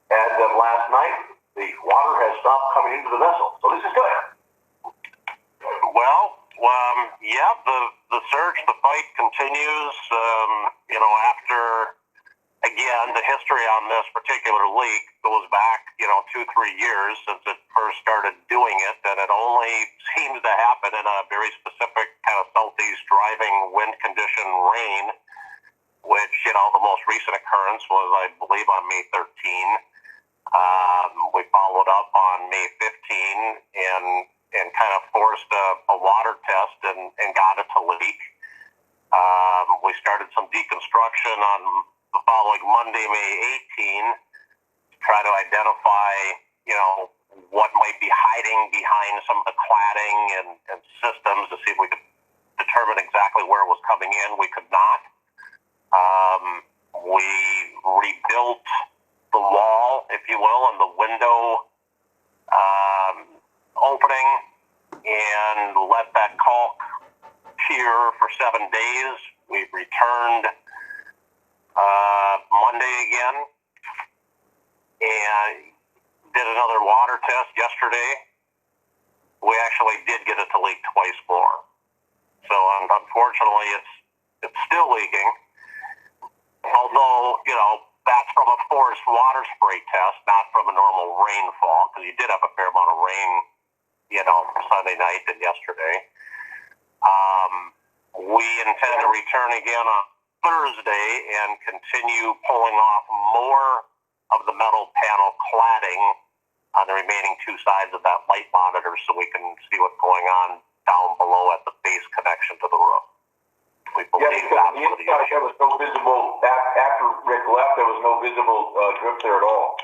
as of last night, the water has stopped coming into the vessel. So this is good. Well, yeah, the search, the fight continues. After, again, the history on this particular leak goes back, 2-3 years since it first started doing it, and it only seems to happen in a very specific kind of southeast driving wind condition rain, which, the most recent occurrence was, I believe, on May 13. We followed up on May 15 and kind of forced a water test and got it to leak. We started some deconstruction on the following Monday, May 18, to try to identify, what might be hiding behind some of the cladding and systems to see if we could determine exactly where it was coming in. We could not. We rebuilt the wall, if you will, and the window opening, and let that caulk cure for 7 days. We returned Monday again and did another water test yesterday. We actually did get it to leak twice more. So unfortunately, it's still leaking. Although, that's from a forced water spray test, not from a normal rainfall, because you did have a fair amount of rain, Sunday night and yesterday. We intend to return again on Thursday and continue pulling off more of the metal panel cladding on the remaining two sides of that light monitor so we can see what's going on down below at the base connection to the roof. We believe because the inside there was no visible, after Rick left, there was no visible drip there at all.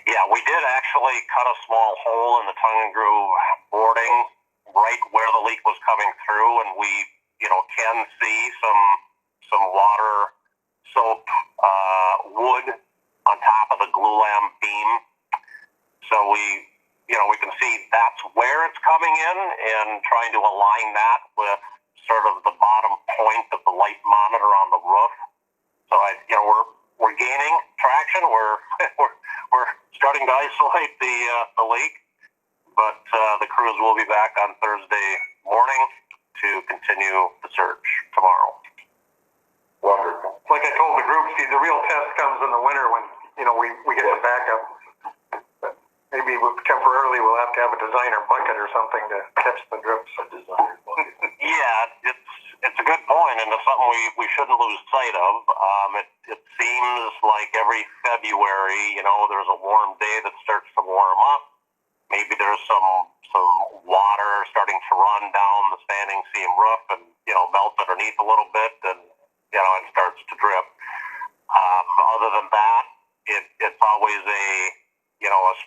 Yeah, we did actually cut a small hole in the tongue and groove boarding right where the leak was coming through, and we, can see some water soap wood on top of the glue lamp beam. So we can see that's where it's coming in, and trying to align that with sort of the bottom point of the light monitor on the roof. So we're gaining traction. We're starting to isolate the leak, but the crews will be back on Thursday morning to continue the search tomorrow. Wonderful. Like I told the group, Steve, the real test comes in the winter when we get the backup. Maybe temporarily we'll have to have a designer bucket or something to catch the drips. A designer bucket. Yeah, it's a good point, and it's something we shouldn't lose sight of. It seems like every February, there's a warm day that starts to warm up. Maybe there's some water starting to run down the standing seam roof and melt underneath a little bit, and it starts to drip. Other than that, it's always a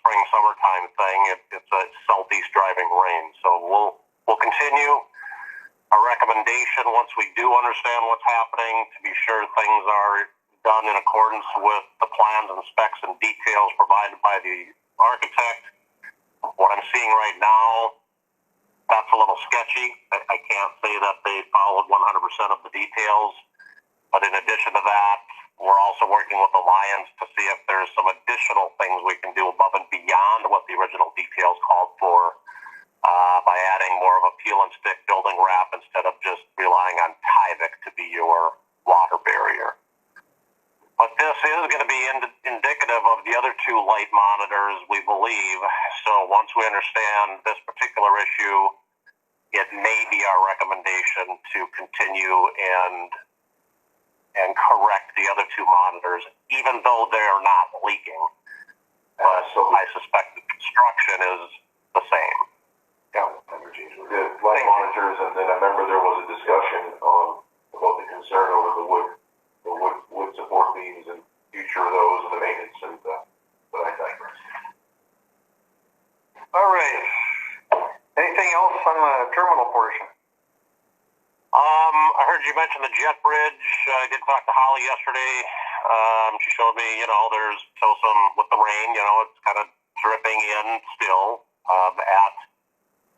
spring summertime thing. It's a southeast driving rain, so we'll continue. Our recommendation, once we do understand what's happening, to be sure things are done in accordance with the plans and specs and details provided by the architect. What I'm seeing right now, that's a little sketchy. I can't say that they followed 100% of the details, but in addition to that, we're also working with Alliance to see if there's some additional things we can do above and beyond what the original details called for, by adding more of a peel and stick building wrap instead of just relying on Tyvek to be your water barrier. But this is going to be indicative of the other two light monitors, we believe. So once we understand this particular issue, it may be our recommendation to continue and correct the other two monitors, even though they're not leaking. But I suspect the construction is the same. Yeah, the light monitors, and then I remember there was a discussion about the concern over the wood support beams and future of those and the maintenance, but I digress. All right. Anything else on the terminal portion? I heard you mention the jet bridge. I did talk to Holly yesterday. She showed me, there's still some, with the rain, it's kind of dripping in still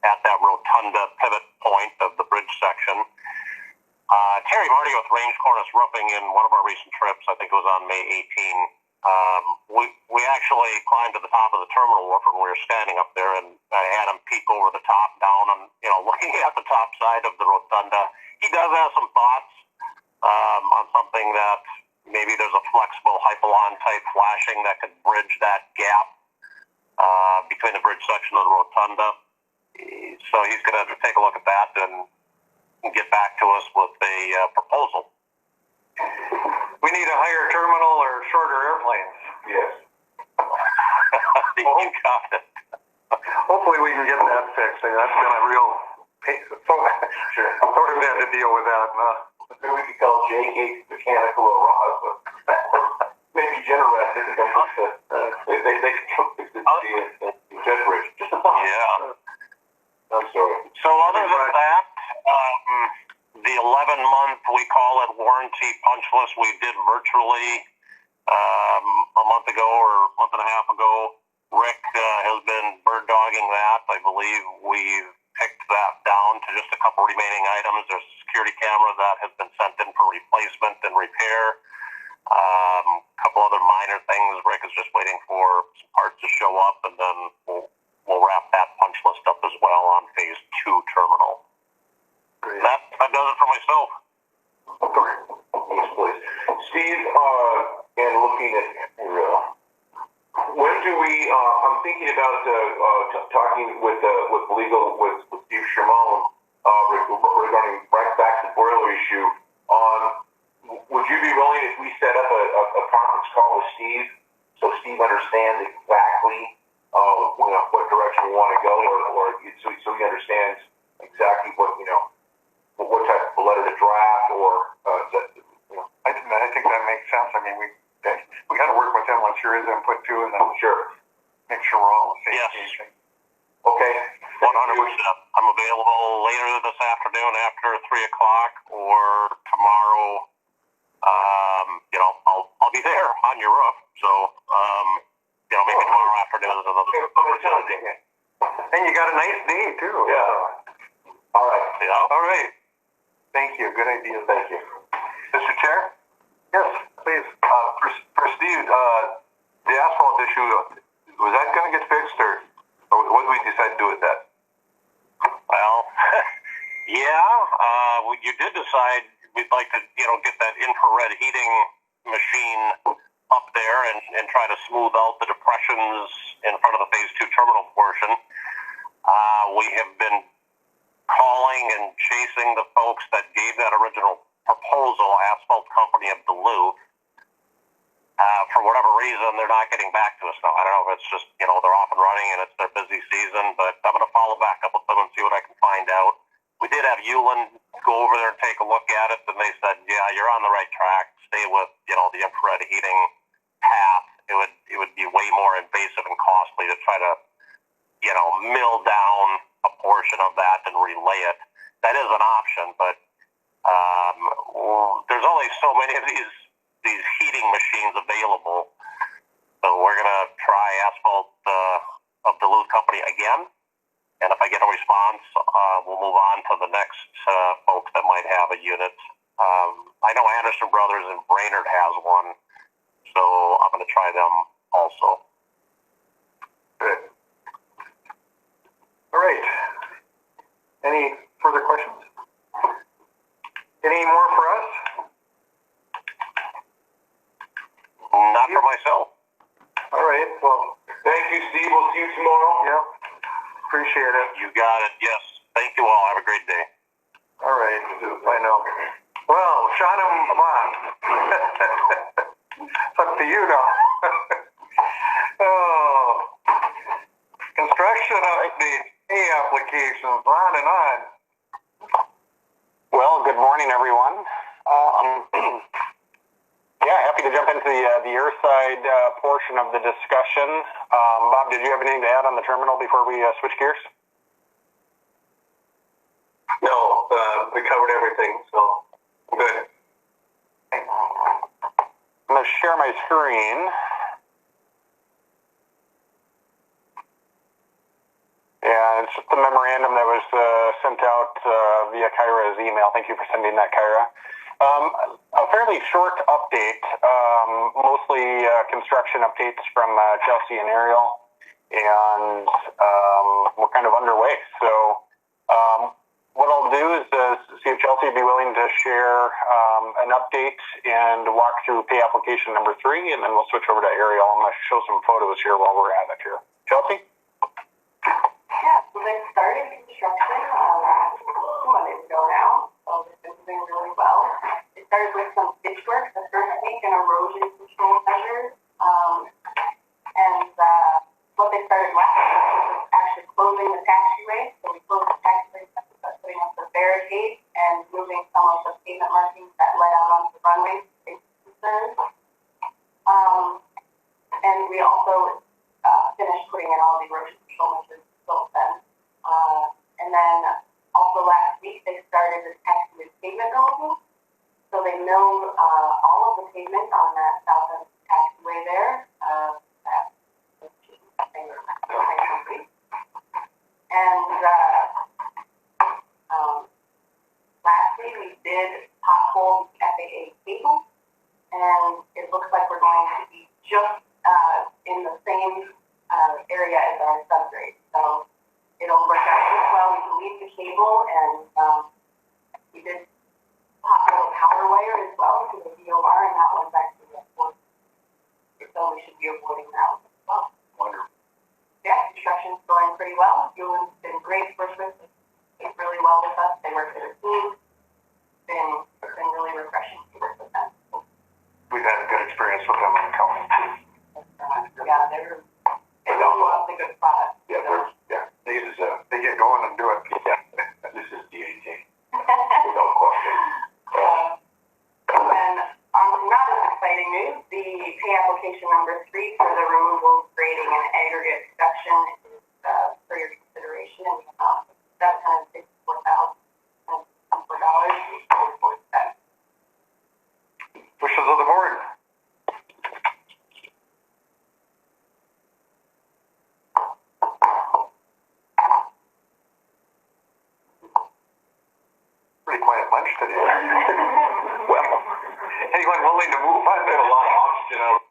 at that rotunda pivot point of the bridge section. Terry Marty with Range Cornice Roofing in one of our recent trips, I think it was on May 18, we actually climbed to the top of the terminal roof when we were standing up there, and I had him peek over the top down and, looking at the top side of the rotunda. He does have some thoughts on something that maybe there's a flexible hypalon type flashing that could bridge that gap between the bridge section and the rotunda. So he's going to take a look at that and get back to us with a proposal. We need a higher terminal or shorter airplanes. Yes. You got it. Hopefully we can get that fixed. That's been a real pain. Sure. Sort of had to deal with that. Maybe we could call JK Mechanical or Ross, but maybe General they can come fix it. They can come fix the jet bridge. Just a thought. Yeah. I'm sorry. So other than that, the 11-month, we call it warranty punch list, we did virtually a month ago or a month and a half ago. Rick has been bird dogging that. I believe we've picked that down to just a couple remaining items. There's a security camera that has been sent in for replacement and repair. A couple other minor things. Rick is just waiting for some parts to show up, and then we'll wrap that punch list up as well on phase 2 terminal. Great. That does it for myself. Okay. Yes, please. Steve, and looking at when do we? I'm thinking about talking with legal with Steve Shimon regarding right back to the boiler issue. Would you be willing if we set up a conference call with Steve so Steve understands exactly go, or so he understands exactly what type of letter to draft, or I think that makes sense. I mean, we got to work with him. Let's hear his input too, and then make sure we're all on the same page. Okay. 100%. I'm available later this afternoon after 3 o'clock, or tomorrow. I'll be there on your roof. So, maybe tomorrow afternoon is another opportunity. And you got a nice day too. Yeah. So. All right. Yeah. All right. Thank you. Good idea. Thank you. Mr. Chair? Yes, please. For Steve, the asphalt issue, was that going to get fixed, or what did we decide to do with that? Well, you did decide we'd like to, get that infrared heating machine up there and try to smooth out the depressions in front of the Phase 2 terminal portion. We have been calling and chasing the folks that gave that original proposal, Asphalt Company of Duluth. For whatever reason, they're not getting back to us now. I don't know if it's just, they're off and running and it's their busy season, but I'm going to follow back up with them and see what I can find out. We did have Uland go over there and take a look at it, and they said, yeah, you're on the right track. Stay with, the infrared heating path. It would be way more invasive and costly to try to, mill down a portion of that and relay it. That is an option, but there's only so many of these heating machines available. So we're going to try Asphalt of Duluth Company again. And if I get a response, we'll move on to the next folks that might have a unit. I know Anderson Brothers in Brainerd has one, so I'm going to try them also. Good. All right. Any further questions? Any more for us? Not for myself. All right. Well, Thank you, Steve. We'll see you tomorrow. yeah. Appreciate it. You got it. Yes. Thank you all. Have a great day. All right. I know. Well, Shauna, come on. It's up to you now. Oh. Construction update, applications, on and on. Well, good morning, everyone. Happy to jump into the air side portion of the discussion. Bob, did you have anything to add on the terminal before we switch gears? No, we covered everything, so good. I'm going to share my screen. Yeah, it's just the memorandum that was sent out via Kyra's email. Thank you for sending that, Kyra. A fairly short update, mostly construction updates from Chelsea and Ariel, and we're kind of underway. So what I'll do is see if Chelsea would be willing to share an update and walk through pay application number 3, and then we'll switch over to Ariel. I'm going to show some photos here while we're at it here. Chelsea? Yeah, so they started construction 2 Mondays ago now, so it's been doing really well. It started with some ditch work the first week and erosion control measures, and what they started last week was actually closing the taxiway. So we closed the taxiway, putting up the barricade and moving some of the pavement markings that led out onto the runway to face concerns. And we also finished putting in all the erosion control measures then. And then also last week they started the taxiway pavement removal. So they milled all of the pavement on that south end taxiway there. And lastly, we did pothole the FAA cable, and it looks like we're going to be just in the same area as our subgrade. So it'll work out just well. We can leave the cable, and we did pothole the power wire as well to the VOR, and that one's actually at 4. So we should be avoiding that one as well. Wonderful. Yeah, construction's going pretty well. Uland's been great for us. They work really well with us. They work as a team. It's been really refreshing to work with them. We've had a good experience with them in the county. Yeah, they do love the good product. Yeah, they get going and do it. Yeah, this is the 18th. Without question. And not as exciting news, the pay application number 3 for the removal, grading, and aggregate section is for your consideration, and $764,044. Wishes of the board. Pretty quiet bunch today. Well, anyone willing to move on? There's a lot of oxygen out.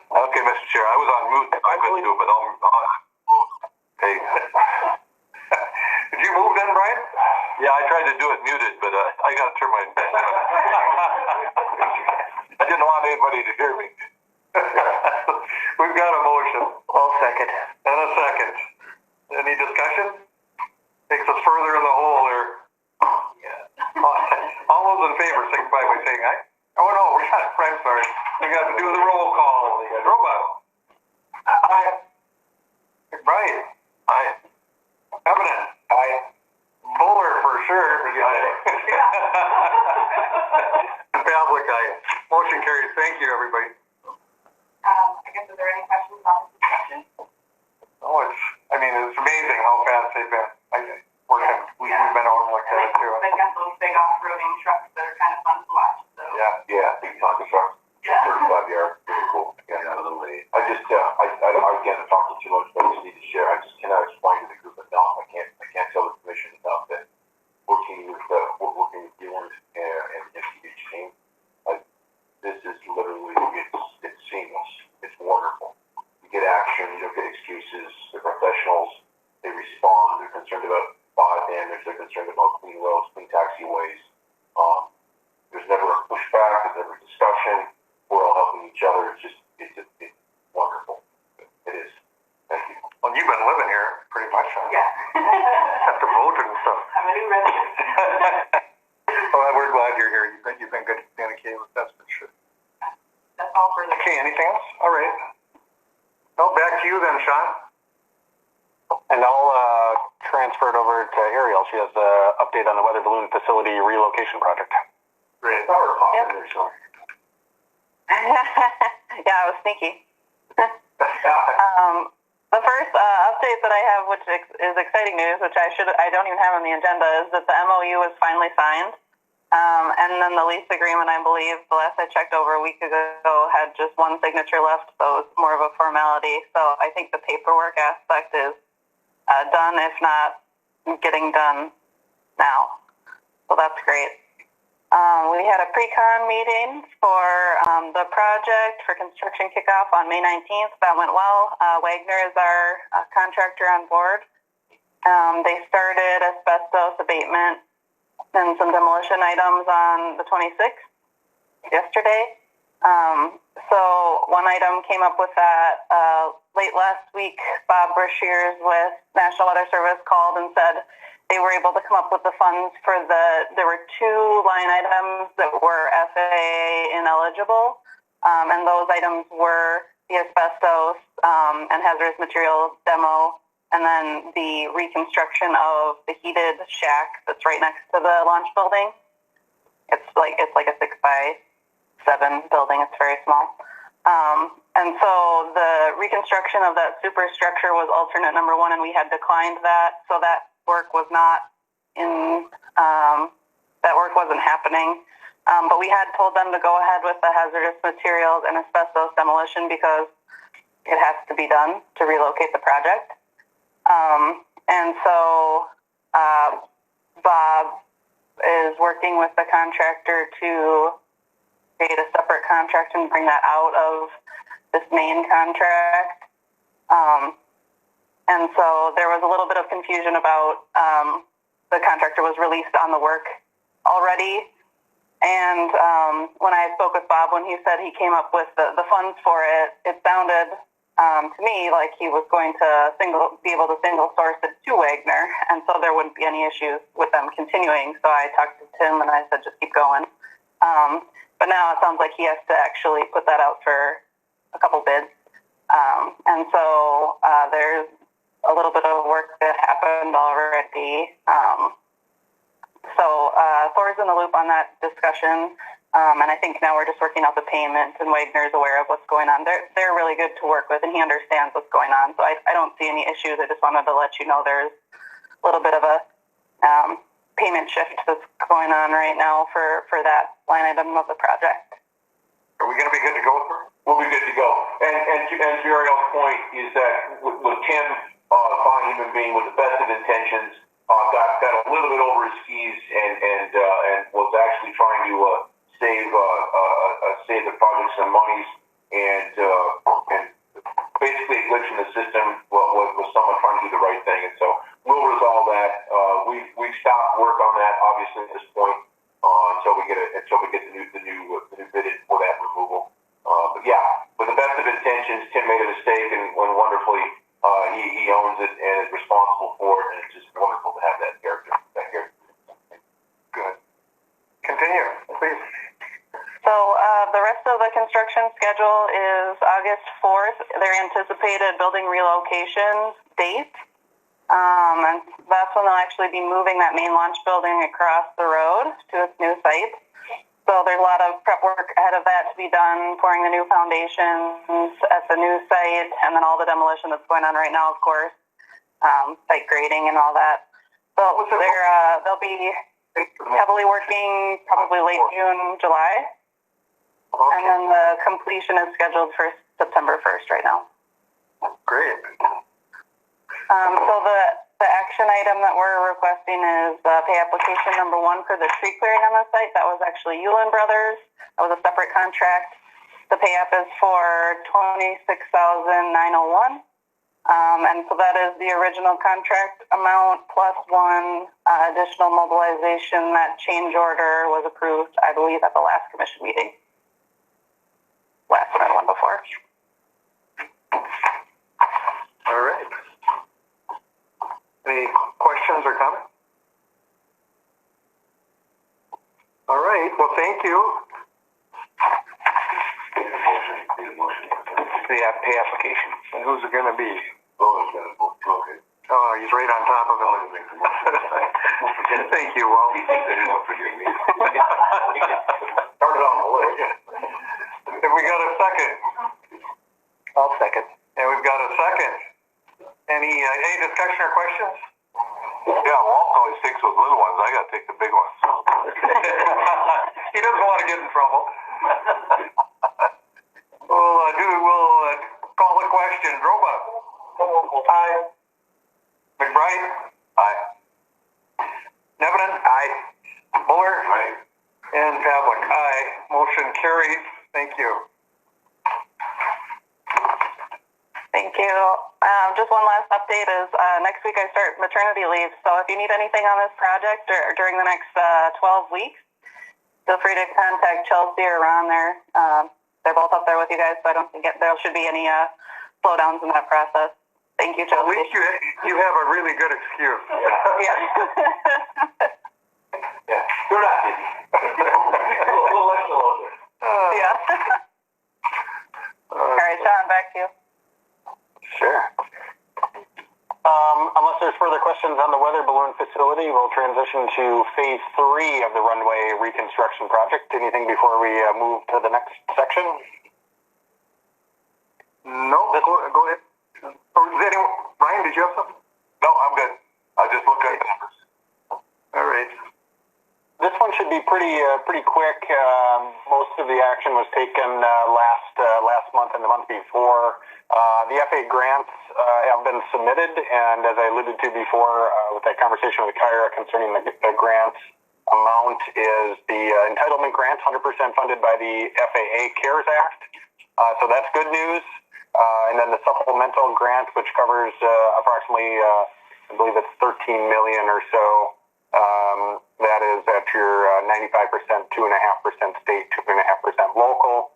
Okay, Mr. Chair, I was on mute. I couldn't do it, but I'll hey. Did you move then, Brian? Yeah, I tried to do it muted, but I got to turn my. I didn't want anybody to hear me. We've got a motion. I'll second. And a second. Any discussion? Takes us further in the hole there. All those in favor signify by saying aye. Oh no, I'm sorry. We got to do the roll call. Robot. Aye. McBride. Aye. Evident. Aye. Buller for sure. Aye. Pavlik, aye. Motion carries. Thank you, everybody. I guess, are there any questions on this discussion? Oh, it's amazing how fast they've been. We've been over and looked at it too. They've got those big off-roading trucks that are kind of fun to watch. So. Yeah, big Tonka truck. Yeah. 35 yard, pretty cool. Yeah, a little late. I just, again, I'm talking too much, but I just need to share. I just cannot explain to the group enough. I can't tell the commission enough that working with Gilland and the SDH team, this is literally, it's seamless. It's wonderful. You get action, you don't get excuses. They're professionals. They respond. They're concerned about body damage. They're concerned about clean roads, clean taxiways. There's never a pushback. There's never a discussion. We're all helping each other. It's wonderful. It is. Thank you. Well, you've been living here pretty much, huh? Yeah. Have to vote and stuff. I'm a new resident. Well, we're glad you're here. You've been good to communicate with us, for sure. That's all for the. Okay, anything else? All right. Well, back to you then, Sean. And I'll transfer it over to Ariel. She has an update on the weather balloon facility relocation project. Great. Yep. Yeah, I was sneaky. The first update that I have, which is exciting news, which I don't even have on the agenda, is that the MOU is finally signed. And then the lease agreement, I believe, the last I checked over a week ago, had just one signature left, so it was more of a formality. So I think the paperwork aspect is done, if not getting done now. So that's great. We had a pre-con meeting for the project for construction kickoff on May 19th. That went well. Wagner is our contractor on board. They started asbestos abatement and some demolition items on the 26th, yesterday. So one item came up with that late last week. Bob Brashears with National Weather Service called and said they were able to come up with the funds for there were 2 line items that were FAA ineligible, and those items were the asbestos and hazardous material demo, and then the reconstruction of the heated shack that's right next to the launch building. It's like a 6x7 building. It's very small. And so the reconstruction of that superstructure was alternate number 1, and we had declined that, so that work was not that work wasn't happening. But we had told them to go ahead with the hazardous materials and asbestos demolition because it has to be done to relocate the project. And so Bob is working with the contractor to create a separate contract and bring that out of this main contract. And so there was a little bit of confusion about the contractor was released on the work already. And when I spoke with Bob, when he said he came up with the funds for it, it sounded to me like he was going to be able to single source it to Wagner, and so there wouldn't be any issues with them continuing. So I talked to Tim and I said, just keep going. But now it sounds like he has to actually put that out for a couple bids. And so there's a little bit of work that happened already. Thor's in the loop on that discussion, and I think now we're just working out the payment, and Wagner's aware of what's going on. They're really good to work with, and he understands what's going on, so I don't see any issues. I just wanted to let you know there's a little bit of a payment shift that's going on right now for that line item of the project. Are we going to be good to go with her? We'll be good to go. And to Ariel's point is that with Tim, fine human being with the best of intentions, got a little bit over his skis and was actually trying to save the project some monies and basically a glitch in the system was someone trying to do the right thing, and so we'll resolve that. We've stopped work on that obviously at this point until we get the new bid in for that removal. But yeah, with the best of intentions, Tim made a mistake and wonderfully he owns it and is responsible for it, and it's just wonderful to have that character. Good. Continue, please. So the rest of the construction schedule is August 4th, their anticipated building relocation date. And that's when they'll actually be moving that main launch building across the road to its new site. So there's a lot of prep work ahead of that to be done, pouring the new foundations at the new site, and then all the demolition that's going on right now, of course, site grading and all that. So they'll be heavily working probably late June, July. Okay. And then the completion is scheduled for September 1st right now. Great. So the action item that we're requesting is pay application number 1 for the tree clearing on the site. That was actually Yulin Brothers. That was a separate contract. The pay app is for $26,901. And so that is the original contract amount plus 1 additional mobilization. That change order was approved, I believe, at the last commission meeting. Last one before. All right. Any questions or comments? All right. Well, thank you. The pay application. And who's it going to be? Okay. Oh, he's right on top of it. Thank you, Walt. Start it off. Have we got a second? I'll second. And we've got a second. Any discussion or questions? Yeah, Walt always takes those little ones. I got to take the big ones. He doesn't want to get in trouble. We'll call the question. Droba. Aye. McBride. Aye. Nevinen. Aye. Buller. Aye. And Pavlik. Aye. Motion carries. Thank you. Thank you. Just one last update is next week I start maternity leave. So if you need anything on this project or during the next 12 weeks, feel free to contact Chelsea or Ron there. They're both up there with you guys, so I don't think there should be any slowdowns in that process. Thank you, Chelsea. At least you have a really good excuse. Yeah. Yeah, you're not busy. A little less longer. Yeah. All right, Sean, back to you. Sure. Unless there's further questions on the weather balloon facility, we'll transition to phase 3 of the runway reconstruction project. Anything before we move to the next section? No, go ahead. Ryan, did you have something? No, I'm good. I just looked at the numbers. All right. This one should be pretty quick. Most of the action was taken last month and the month before. The FAA grants have been submitted, and as I alluded to before with that conversation with Kyra concerning the grants amount, is the entitlement grant, 100% funded by the FAA CARES Act. So that's good news. And then the supplemental grant, which covers approximately, I believe it's $13 million or so. That is at your 95%, 2.5% state, 2.5% local.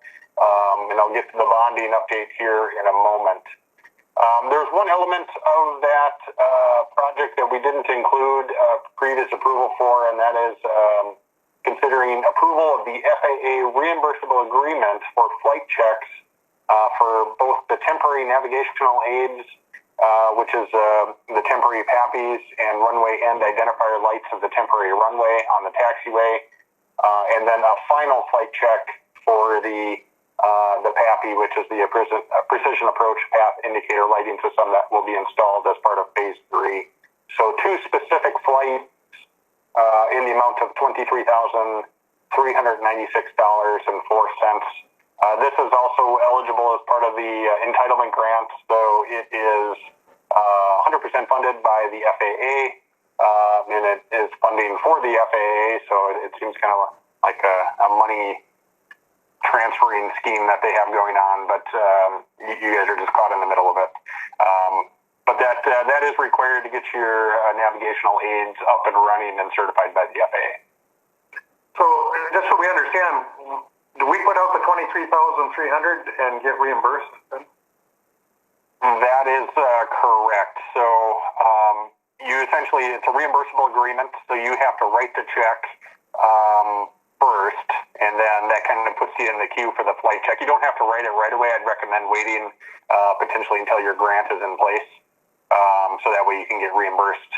And I'll get to the bonding update here in a moment. There's one element of that project that we didn't include previous approval for, and that is considering approval of the FAA reimbursable agreement for flight checks for both the temporary navigational aids which is the temporary PAPIs and runway end identifier lights of the temporary runway on the taxiway, and then a final flight check for the PAPI, which is the precision approach path indicator lighting system that will be installed as part of phase 3. So 2 specific flights in the amount of $23,396.04. This is also eligible as part of the entitlement grant, so it is 100% funded by the FAA, and it is funding for the FAA, so it seems kind of like a money transferring scheme that they have going on, but you guys are just caught in the middle of it. But that is required to get your navigational aids up and running and certified by the FAA. So just so we understand, do we put out the $23,300 and get reimbursed then? That is correct. So you essentially, it's a reimbursable agreement, so you have to write the check first, and then that kind of puts you in the queue for the flight check. You don't have to write it right away. I'd recommend waiting potentially until your grant is in place, so that way you can get reimbursed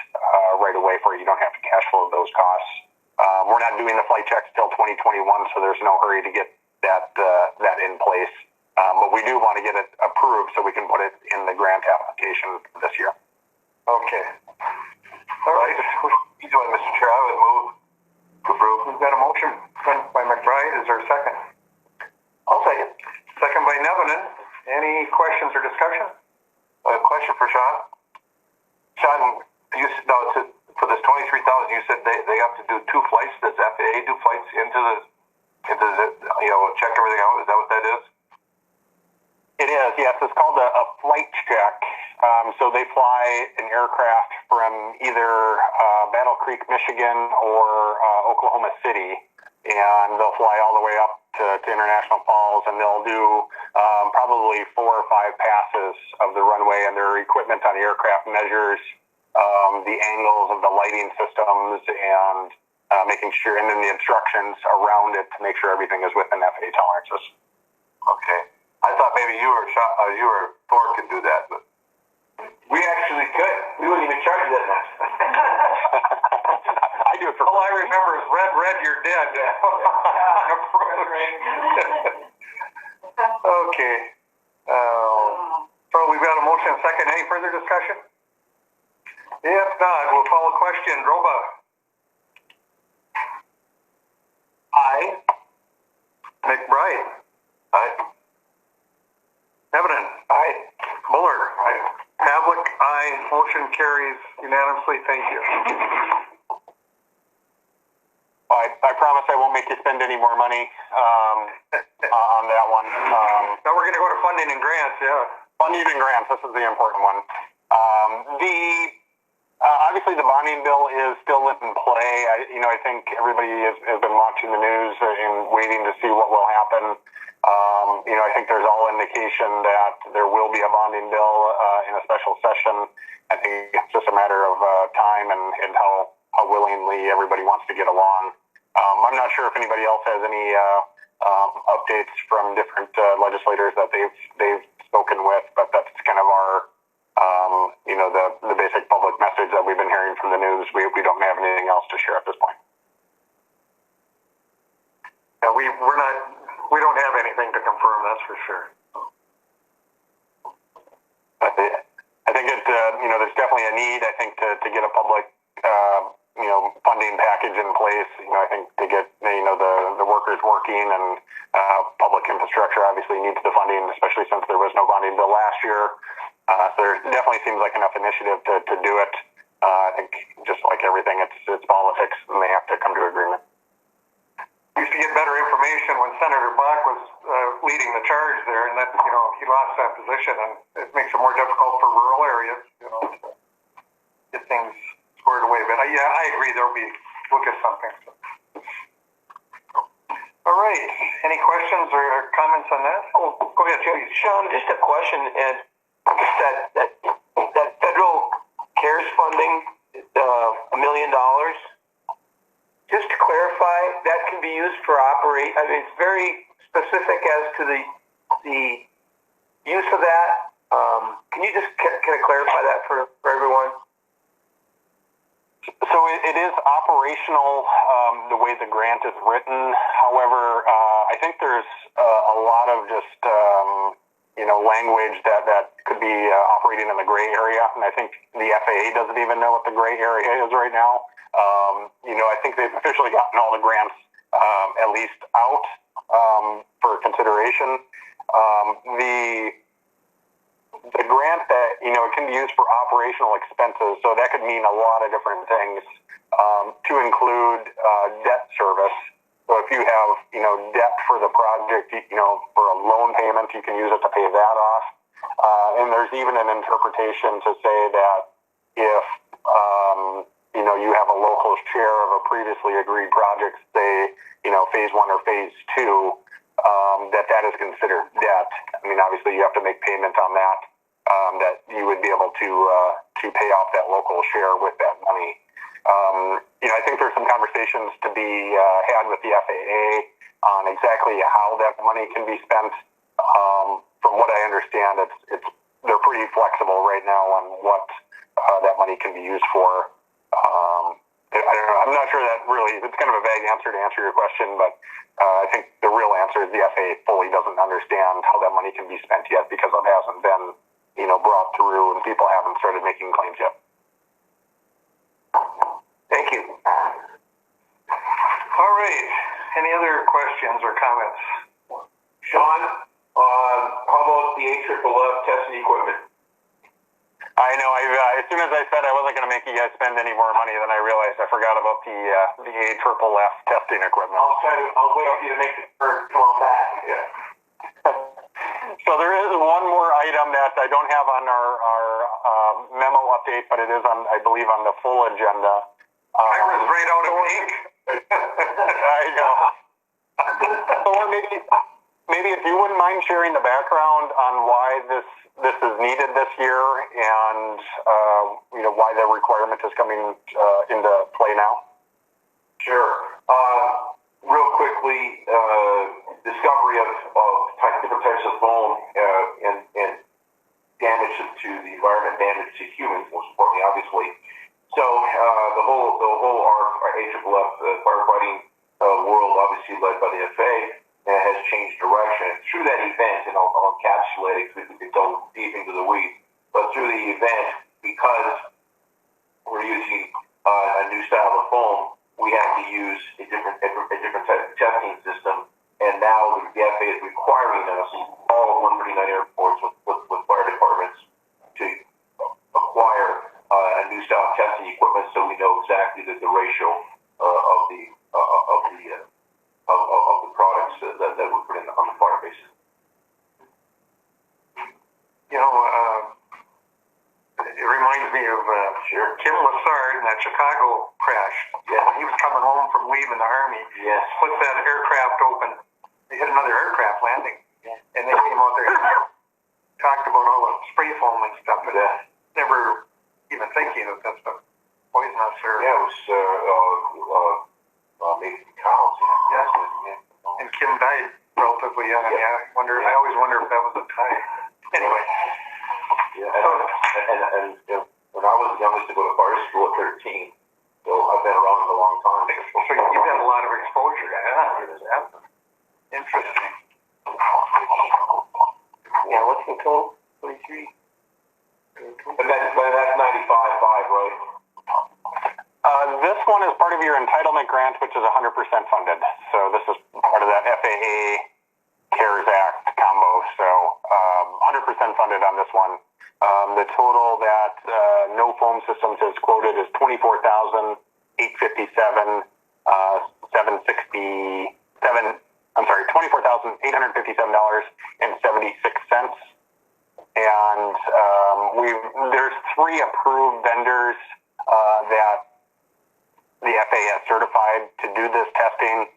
right away for it. You don't have to cash flow those costs. We're not doing the flight checks till 2021, so there's no hurry to get that in place. But we do want to get it approved so we can put it in the grant application this year. Okay. All right. You doing, Mr. Chair? I would move to approve. We've got a motion by McBride. Is there a second? I'll second. Second by Nevenin. Any questions or discussion? A question for Sean. Sean, for this 23,000, you said they have to do 2 flights. Does FAA do flights into the check everything out? Is that what that is? It is, yes. It's called a flight check. So they fly an aircraft from either Battle Creek, Michigan, or Oklahoma City, and they'll fly all the way up to International Falls, and they'll do probably 4 or 5 passes of the runway, and their equipment on the aircraft measures the angles of the lighting systems and making sure, and then the instructions around it to make sure everything is within FAA tolerances. Okay. I thought maybe you or Thor could do that, but We actually could. We wouldn't even charge that much. I do it for All I remember is red, you're dead. Okay. So we've got a motion and second. Any further discussion? If not, we'll call a question. Roba. Aye. McBride. Aye. Evident. Aye. Buller. Aye. Pavlik. Aye. Motion carries unanimously. Thank you. I promise I won't make you spend any more money on that one. Now we're going to go to funding and grants, yeah. Funding and grants, this is the important one. Obviously the bonding bill is still in play. I think everybody has been watching the news and waiting to see what will happen. I think there's all indication that there will be a bonding bill in a special session. I think it's just a matter of time and how willingly everybody wants to get along. I'm not sure if anybody else has any updates from different legislators that they've spoken with, but that's kind of our the basic public message that we've been hearing from the news. We don't have anything else to share at this point. Yeah, we don't have anything to confirm, that's for sure. I think there's definitely a need, I think, to get a public funding package in place. I think to get the workers working, and public infrastructure obviously needs the funding, especially since there was no bonding bill last year. So there definitely seems like enough initiative to do it. I think just like everything, it's politics, and they have to come to agreement. We used to get better information when Senator Bach was leading the charge there, and that he lost that position, and it makes it more difficult for rural areas, to get things squared away. But I agree, we'll get something. All right. Any questions or comments on that? Oh, go ahead, Jim. Sean, just a question. And that federal CARES funding, $1 million. Just to clarify, that can be used for it's very specific as to the use of that. Can you just kind of clarify that for everyone? So it is operational the way the grant is written. However, I think there's a lot of just language that could be operating in the gray area, and I think the FAA doesn't even know what the gray area is right now. I think they've officially gotten all the grants at least out for consideration. The grant that, it can be used for operational expenses, so that could mean a lot of different things, to include debt service. So if you have, debt for the project, for a loan payment, you can use it to pay that off. And there's even an interpretation to say that if, you have a local share of a previously agreed project, say, phase 1 or phase 2, that is considered debt. I mean, obviously you have to make payment on that, that you would be able to pay off that local share with that money. I think there's some conversations to be had with the FAA on exactly how that money can be spent. From what I understand, they're pretty flexible right now on what that money can be used for. I don't know. I'm not sure that really, it's kind of a vague answer to answer your question, but I think the real answer is the FAA fully doesn't understand how that money can be spent yet because it hasn't been, brought through and people haven't started making claims yet. Thank you. All right. Any other questions or comments? Sean, how about the AFFF testing equipment? I know. As soon as I said I wasn't going to make you guys spend any more money, then I realized I forgot about the AFFF testing equipment. I'll wait for you to make the turn. Come on back. Yeah. So there is one more item that I don't have on our memo update, but it is on, I believe, on the full agenda. I was right out of ink. I know. Or maybe if you wouldn't mind sharing the background on why this is needed this year and why the requirement is coming into play now. Sure. Real quickly, discovery of different types of foam and damage to the environment, damage to humans, most importantly, obviously. So the whole our AFFF firefighting world, obviously led by the FAA, has changed direction. Through that event, and I'll encapsulate it because we could go deep into the weeds, but through the event, because we're using a new style of foam, we have to use a different type of testing system, and now the FAA is requiring us, all 139 airports with fire departments, to acquire a new style of testing equipment so we know exactly the ratio of the products that we're putting on the fire bases. It reminds me of Kim Lassard in that Chicago crash. Yeah. He was coming home from leaving the Army. Yes. Put that aircraft open. They hit another aircraft landing. Yeah. And they came out there and talked about all the spray foam and stuff. But never even thinking that that's poisonous or... Yeah, it was maybe cows. Yes. And Kim died relatively young. Yeah. I always wonder if that was a tie. Anyway. Yeah, and when I was the youngest to go to fire school at 13, so I've been around for a long time. So you've had a lot of exposure to that. Interesting. Yeah, what's the total? 23? But that's 95.5, right? This one is part of your entitlement grant, which is 100% funded. So this is part of that FAA CARES Act combo. So 100% funded on this one. The total that No Foam Systems has quoted is $24,857. $24,857.76. And there's 3 approved vendors that the FAA has certified to do this testing.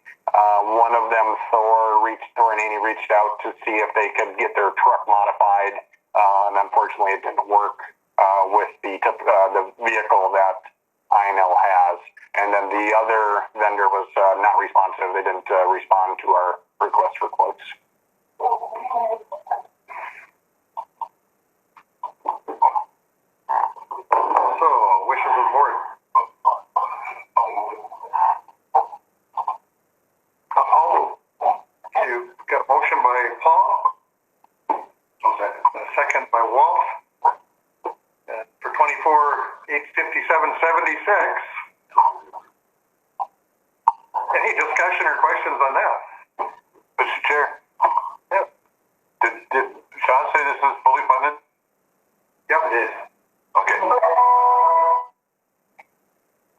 One of them, Thor and Amy reached out to see if they could get their truck modified, and unfortunately it didn't work with the vehicle that Int'l has. And then the other vendor was not responsive. They didn't respond to our request for quotes. 12th for 24,857.76. Any discussion or questions on that? Mr. Chair. Yep. Did Sean say this is fully funded? Yep, it is. Okay.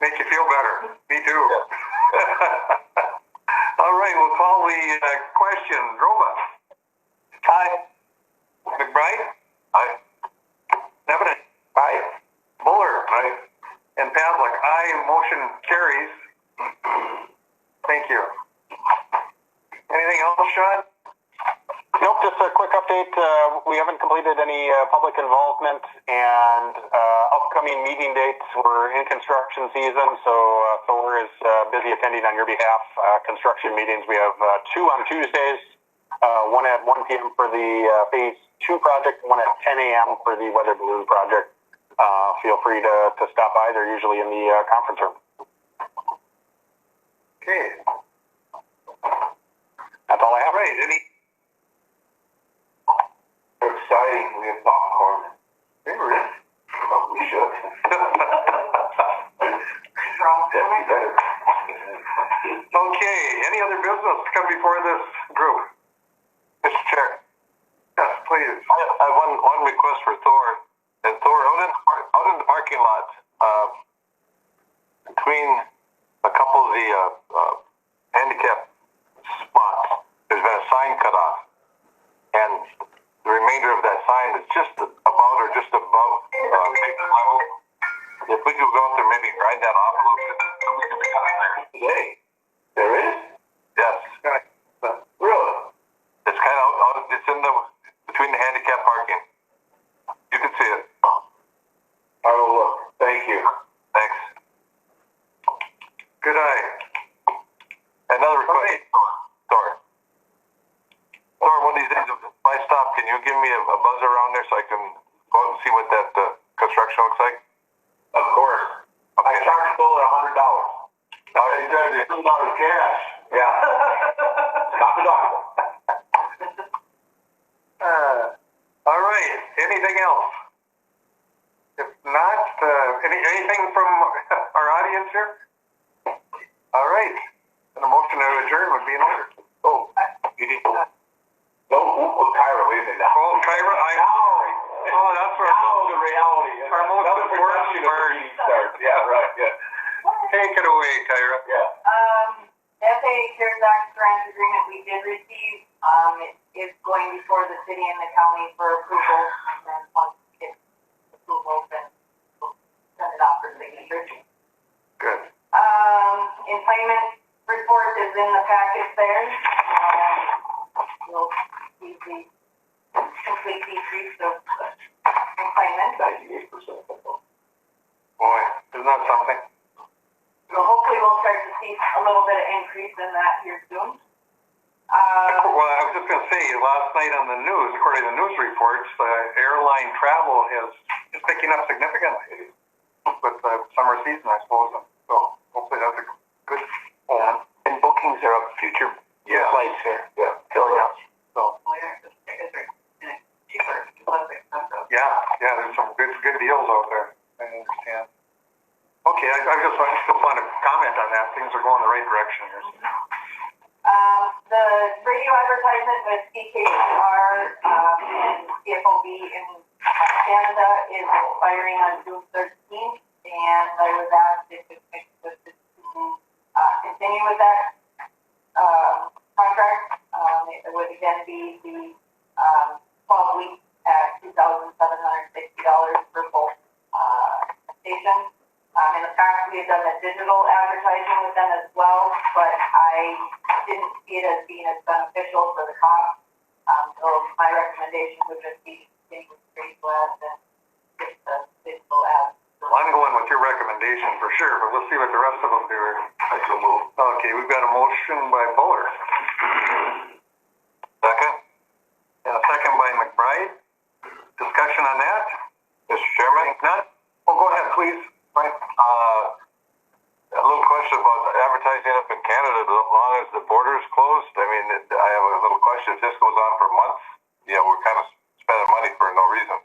Make you feel better. Me too. All right, we'll call the question. Roba. Aye. McBride. Aye. Nevenet. Aye. Buller. Aye. And Pavlik. Aye. Motion carries. Thank you. Anything else, Sean? Nope, just a quick update. We haven't completed any public involvement, and upcoming meeting dates. We're in construction season, so Thor is busy attending on your behalf. Construction meetings, we have 2 on Tuesdays, one at 1 p.m. for the Phase 2 project, one at 10 a.m. for the weather balloon project. Feel free to stop by. They're usually in the conference room. Okay. That's all I have. Right. Any? Exciting. We have popcorn. Hey, really? Oh, we should. Okay. Any other business to come before this group? Mr. Chair. Yes, please. I have one request for Thor. And Thor, out in the parking lot, between a couple of the handicap spots, there's been a sign cut off. And the remainder of that sign is just about or just above pavement level. If we could go out there, maybe grind that off a little bit, something could be done there. Today? There is? Yes. Really? It's kind of out, it's in the, between the handicap parking. You can see it. I will look. Thank you. Thanks. Good eye. Another request. Thor, one of these days, if I stop, can you give me a buzz around there so I can go out and see what that construction looks like? Of course. Okay. I charge Bill at $100. I charge you $2 cash. Yeah. Stop the dog. All right. Anything else? If not, anything from our audience here? All right. And a motion to adjourn would be in order. Oh, you did that. No, Kyra, wait a minute. Oh, Kyra, oh, that's where. Now the reality. Our most Now the important production of the part. meeting starts. Yeah, right, yeah. Take it away, Kyra. Yeah. FA CARES Act grant agreement we did receive, it is going before the city and the county for approval, and then once it gets approval, then we'll send it off for signature. Good. Employment report is in the packet there. You'll see the complete decrease of employment. 98%. Boy, isn't that something? So hopefully we'll start to see a little bit of increase in that here soon. Well, I was just going to say, last night on the news, according to the news reports, airline travel is picking up significantly with the summer season, I suppose. So hopefully that's a good omen. And bookings are up. Future flights here. Yeah. Filling up. So. Yeah, there's some good deals out there. I understand. Okay, I just want to comment on that. Things are going the right direction here. The radio advertisement with CKR and CFOB in Canada is expiring on June 13th, and I was asked if it makes sense to continue with that contract. It would again be the 12 weeks at $2,760 per full station. In the past, we had done a digital advertising with them as well, but I didn't see it as being as beneficial for the cost. So my recommendation would just be to continue with digital ads and get the digital ads. Well, I'm going with your recommendation for sure, but we'll see what the rest of them do. I can move. Okay, we've got a motion by Buller. Second. And a second by McBride. Discussion on that? Mr. Chairman? None? Oh, go ahead, please. Right. A little question about advertising up in Canada. As long as the border is closed, I mean, I have a little question. If this goes on for months, we're kind of spending money for no reason.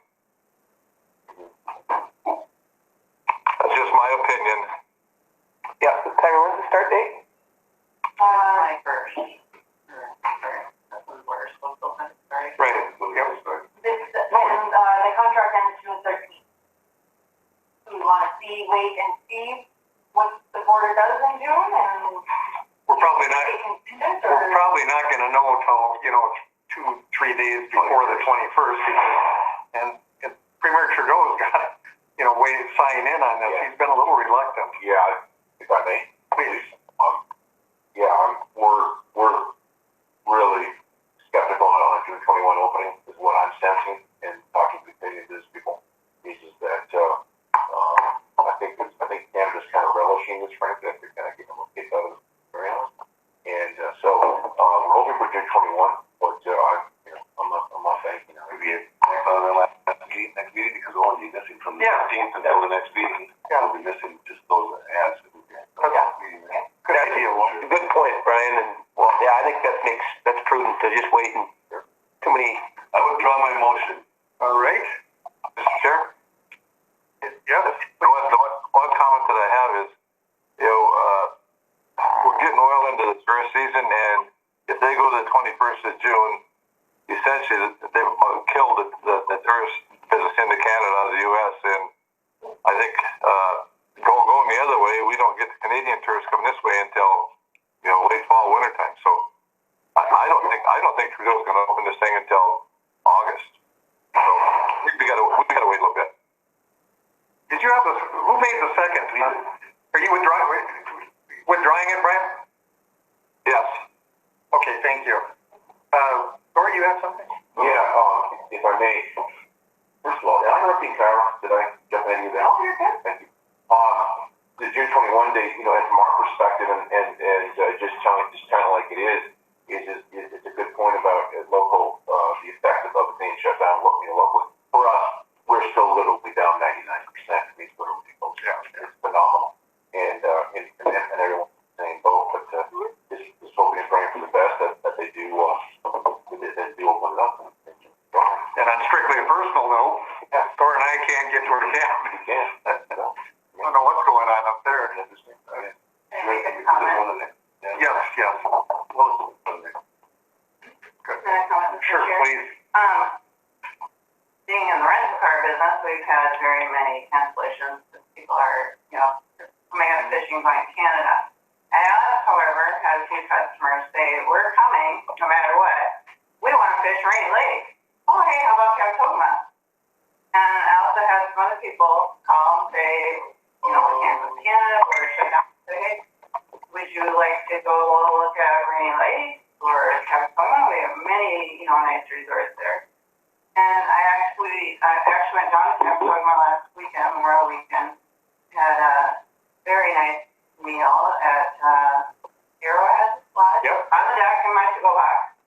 wait and see what the border does in June, and we're probably not going to know till 2-3 days before the 21st, and Premier Trudeau's got wait sign in on this. He's been a little reluctant. Yeah, if I may, Please. We're really skeptical on a June 21 opening, is what I'm sensing, and talking to business people. Is that I think Canada's kind of relishing this, frankly. I think they're kind of getting a little kick out of the ground, and so we're hoping for June 21. But I'm not banking on it. Maybe Next meeting, because we'll only be missing from the 15th until the next meeting. We'll be missing just those ads. Good idea. Good point, Brian. And I think that's prudent to just wait and too many. I withdraw my motion. All right, Mr. Chair. Yes. The one comment that I have is, we're getting oil into the tourist season, and if they go to the 21st of June, essentially they've killed the tourist business into Canada out of the U.S. And I think going the other way, we don't get the Canadian tourists coming this way until late fall, winter time. So I don't think Trudeau's going to open this thing until August. So we got to wait a little bit. Did you have who made the second? Are you withdrawing it, Brian? Yes. Okay, thank you. Dory, you have something? Yeah, if I may. First of all, did I interrupt Carol? Did I jump any of that? Oh, you're good. Thank you. The June 21 date, and from our perspective, and just kind of like it is it's a good point about local, the effect of it being shut down locally. For us, we're still literally down 99%. It means literally close down. It's phenomenal. And everyone's in the same boat, but just hoping and praying for the best that they do open it up. And on strictly a personal note, Dory and I can't get to our camp. You can. I don't know what's going on up there. Can I make a comment? Yes. Can I comment, Mr. Sure, Chair? please. Being in the rental car business, we've had very many cancellations. People are, coming out fishing going to Canada. I have, however, had a few customers say, we're coming no matter what. We want to fish Rainy Lake. Oh, hey, how about Cactoma? And I also had some other people call and say, we can't go to Canada, we're shut down. Say, hey, would you like to go look at Rainy Lake or Cactoma? We have many, nice resorts there. And I actually went down to Cactoma last weekend, Memorial Weekend, had a very nice meal at Arrowhead Lodge. Yep. On the deck, I might go back.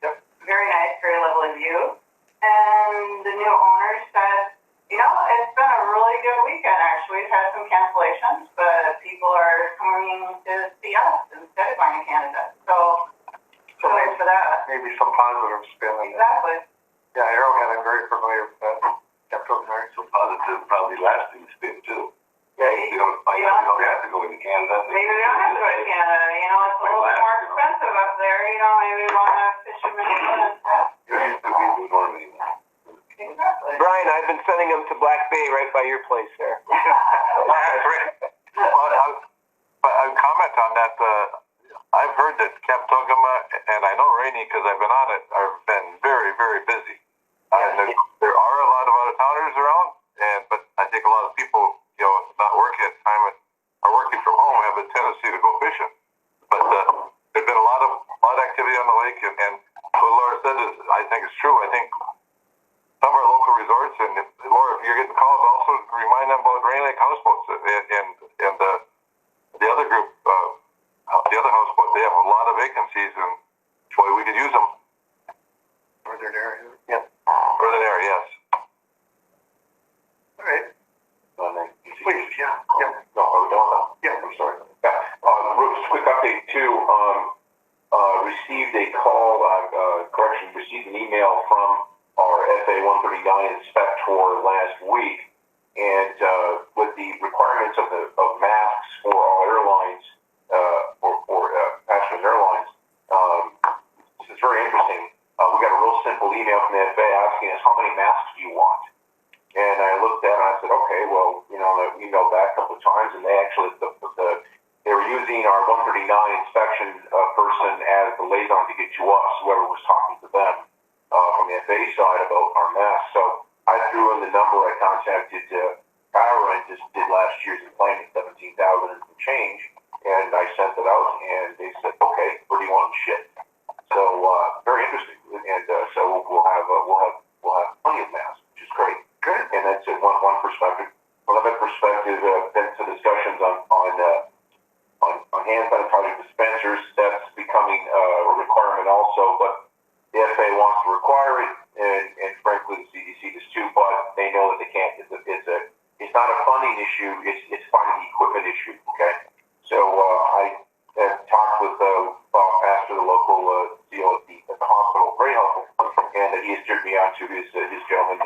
Yep. Very nice, very lovely view. And the new owner said, it's been a really good weekend, actually. We've had some cancellations, but people are coming to see us instead of going to Canada. So thanks for that. Maybe some positive spin. Exactly. Yeah, Arrowhead, I'm very familiar with that. Kept up very Some positive, probably lasting spin, too. Yeah, You don't have to go into Canada. maybe we don't have to go to Canada. It's a little bit more expensive up there. Maybe we want to fish in Minnesota instead. Exactly. Brian, I've been sending them to Black Bay right by your place there. That's right. I'll comment on that. I've heard that Captogama, and I know Rainy because I've been on it, have been very, very busy. And there are a lot of out-of-towners around, but I think a lot of people, not working at the time and are working from home have a tendency to go fishing. But there's been a lot of activity on the lake, and what Laura said is, I think it's true. I think some are local resorts, and Laura, if you're getting calls, also remind them about Rainy Lake houseboats and the other group, the other houseboat. They have a lot of vacancies, and boy, we could use them. northern area. Yeah. Northern area, yes. All right. Please, yeah. No, are we done now? Yeah. I'm sorry. Just quick update too. Received a call, received an email from our FA 139 inspector last week, and with the requirements of masks for all airlines, for passenger airlines, it's very interesting. We got a real simple email from the FA asking us, how many masks do you want? And I looked at it and I said, okay, well, I emailed back a couple of of times, and they actually they were using our 139 inspection person as the liaison to get to us, whoever was talking to them from the FA side about our mess. So I threw in the number. I contacted Kyra and just did last year's plan at 17,000 and some change, and I sent it out, and they said, okay, where do you want them shipped? So very interesting, and so we'll have plenty of mass, which is great. Good. And that's one perspective. From another perspective, been some discussions on hand sanitizer dispensers. That's becoming a requirement also, but the FA wants to require it, and frankly the CDC does too. But they know that they can't. It's not a funding issue. It's finding the equipment issue. Okay. So I have talked with Bob Pastor, the local CEO at the hospital, very helpful, and he has steered me on to his gentleman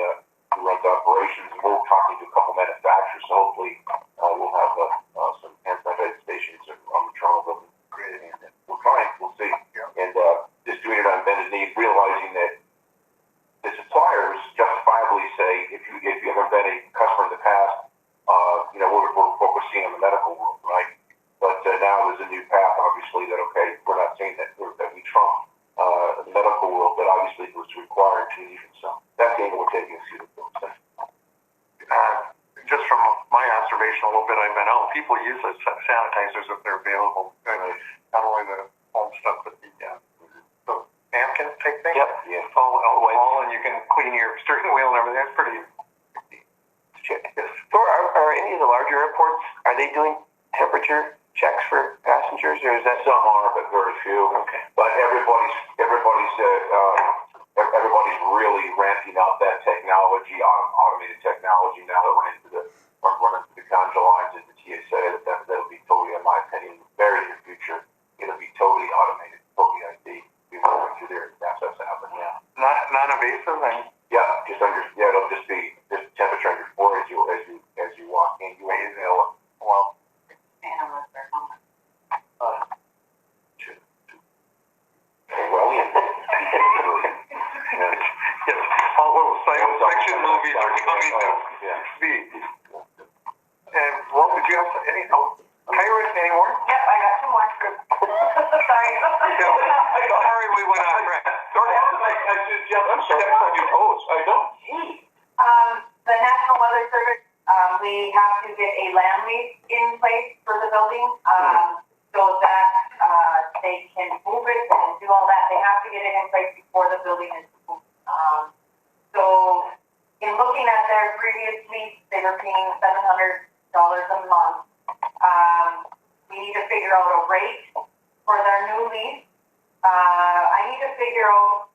who runs operations. And we're talking to a couple manufacturers, so hopefully we'll have some hand sanitizer stations on the Toronto building. Great, and we'll try it. We'll see. And just doing it on bended knee, realizing that the suppliers justifiably say, if you haven't been a customer in the past, what we're seeing in the medical world, right? But now there's a new path, obviously, that, okay, we're not saying that we trump the medical world, but obviously it was required to even so. That's the angle we're taking to see the film. Just from my observation a little bit, I've been out. People use the sanitizers if they're available. Not only the home stuff, but the napkin type thing. Yep. Yeah. It's all alcohol, and you can clean your steering wheel and everything. That's pretty. So are any of the larger airports, are they doing temperature checks for passengers, or is that some are, but very few? Okay. But everybody's really ramping up that technology, automated technology. Now that we're into the conjure lines into TSA, that'll be totally, in my opinion, very near future. It'll be totally automated, totally ID. We're going through there. That's what's happening now. Non-invasive and. Yeah, it'll just be just temperature under 4 as you walk in. You inhale. Well. Yes, all those science fiction movies are coming to be. And what would you have to any any more? Yep, I got 2 more. Good. Sorry. Sorry, we went off track. I'm sorry, on your toes. I don't. The National Weather Service, we have to get a land lease in place for the building, so that they can move it and do all that. They have to get it in place before the building is moved. So in looking at their previous lease, they were paying $700 a month. We need to figure out a rate for their new lease. I need to figure out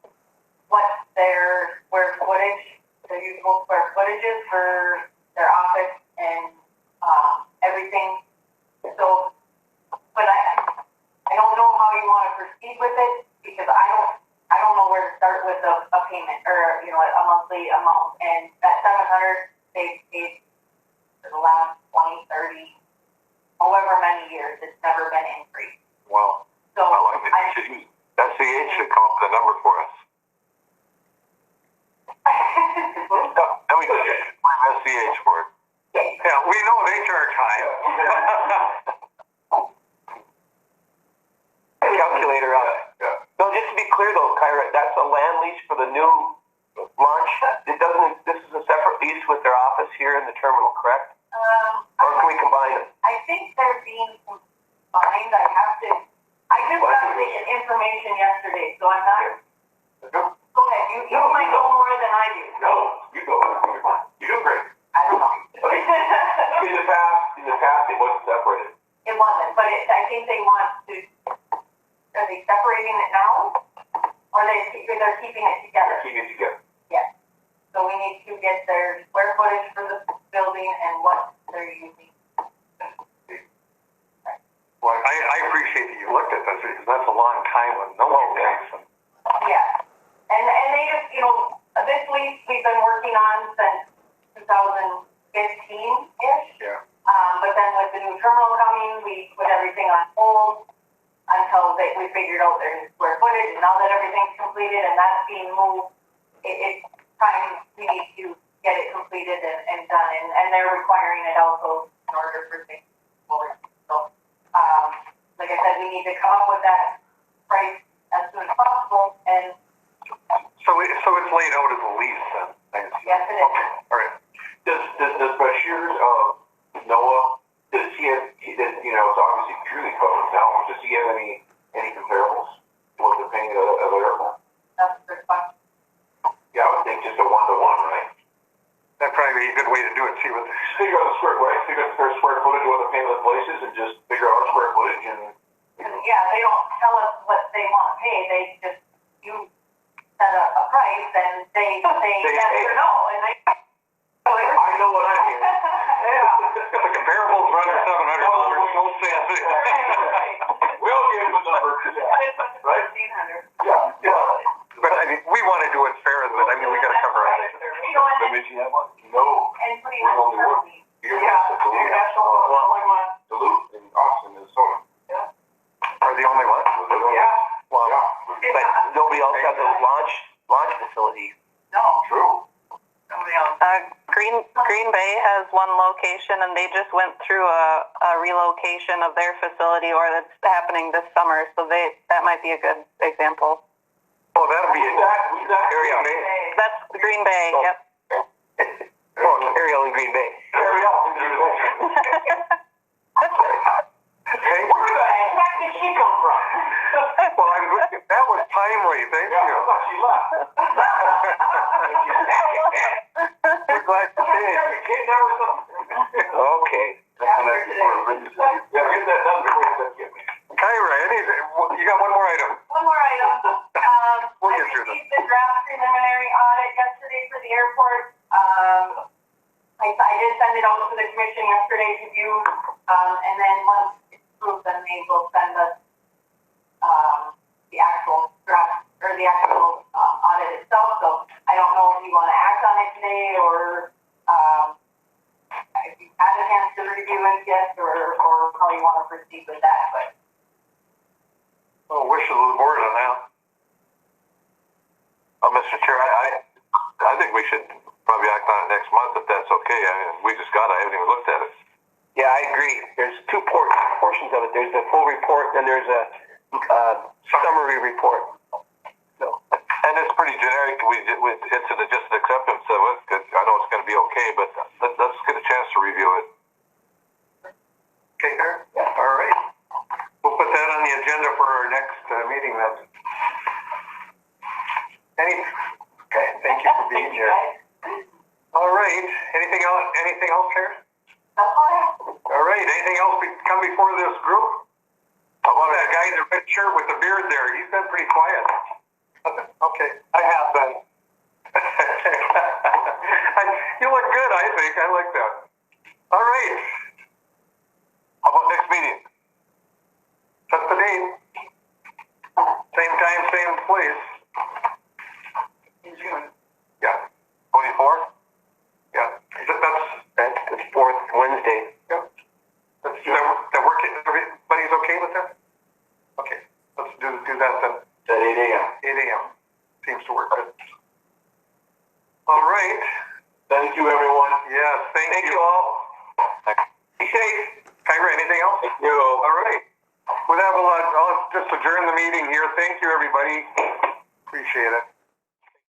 what their square footage, their usable square footage is for their office and everything. So, but I don't know how you want to proceed with it, because I don't know where to start with a payment or a monthly amount. And that $700 they've paid for the last 20, 30, however many years, it's never been increased. Wow. So SCH should come up with a number for us. Then we can SCH for it. Yeah, we know they charge high. calculator on it? No, just to be clear though, Kyra, that's a land lease for the new launch. This is a separate lease with their office here in the terminal, correct? Or can we combine it? I think they're being combined. I just got the information yesterday, so I'm not. Go ahead. You might know more than I do. No, you go. You're doing great. I don't know. In the past, it wasn't separated. It wasn't, but I think they want to. Are they separating it now, or they're keeping it together? Keeping it together. Yes. So we need to get their square footage for the building and what they're using. Well, I appreciate that you looked at this, because that's a long time with no updates. Yeah. And they just, this lease we've been working on since 2015-ish. Yeah. But then with the new terminal coming, we put everything on hold until we figured out their square footage. And now that everything's completed and that's being moved, it's time we need to get it completed and done. And they're requiring it also in order for things to move forward. So, like I said, we need to come up with that price as soon as possible, and So it's laid out as a lease then? yes, it is. Okay, all right. Does Bashir, Noah, does he have, it's obviously purely covered now, does he have any comparables to what they're paying at other airports? That's a good question. Yeah, I would think just a one-to-one, right? That'd probably be a good way to do it, see what the... Figure out the square footage of what they're paying other places and just figure out square footage and... Yeah, they don't tell us what they want to pay, they just, you set a price and they say yes or no, and I know what I'm hearing. If the comparables run to $700, don't say a thing. We'll give them a number. Right? $1,500. Yeah. But I mean, we want to do it fair, but I mean, we got to cover everything. No. And putting We're only one. international only one. Duluth and Austin, Minnesota. Are the only ones? Yeah. Well, but nobody else has a launch facility. No. True. Nobody else. Green Bay has one location, and they just went through a relocation of their facility, or that's happening this summer. So that might be a good example. Oh, that'll be Ariel. That's Green Bay. Yep. Oh, Ariel in Green Bay. Ariel in Green Bay. Hey, Where the heck did she come from? well, that was timely. Thank you. I thought she left. We're glad to see you. Okay. Yeah, get that done before you get me. Kyra, you got one more item. One more item. We'll I get through received the draft preliminary audit yesterday for the airport. I did send it out to the commission yesterday to view, and then once it's approved, then they will send us the actual draft or the actual audit itself. So I don't know if you want to act on it today or if you had a chance to review it yet, or how you want to proceed with that. But Well, wishes of the board on that. Mr. Chair, I think we should probably act on it next month if that's okay. I mean, we just got it. I haven't even looked at it. Yeah, I agree. There's two portions of it. There's the full report, and there's a summary report. So. And it's pretty generic. It's just an acceptance of it. I know it's going to be okay, but let's get a chance to review it. Okay, there? Yeah. All right. We'll put that on the agenda for our next meeting then. Okay, thank you for being here. All right. Anything else, Karen? All right. Anything else come before this group? How about that guy in the red shirt with the beard there? He's been pretty quiet. Okay. I have been. You look good, I think. I like that. All right. How about next meeting? Set the date. Same time, same place. in June. Yeah. 24th? Yeah. That's the fourth Wednesday. Yep. That work. Everybody's okay with that? Okay. Let's do that then. At 8 a.m. 8 a.m. Seems to work good. All right. Thank you, everyone. Yes, thank you all. Be safe. Kyra, anything else? Thank you. All right. With that, I'll just adjourn the meeting here. Thank you, everybody. Appreciate it.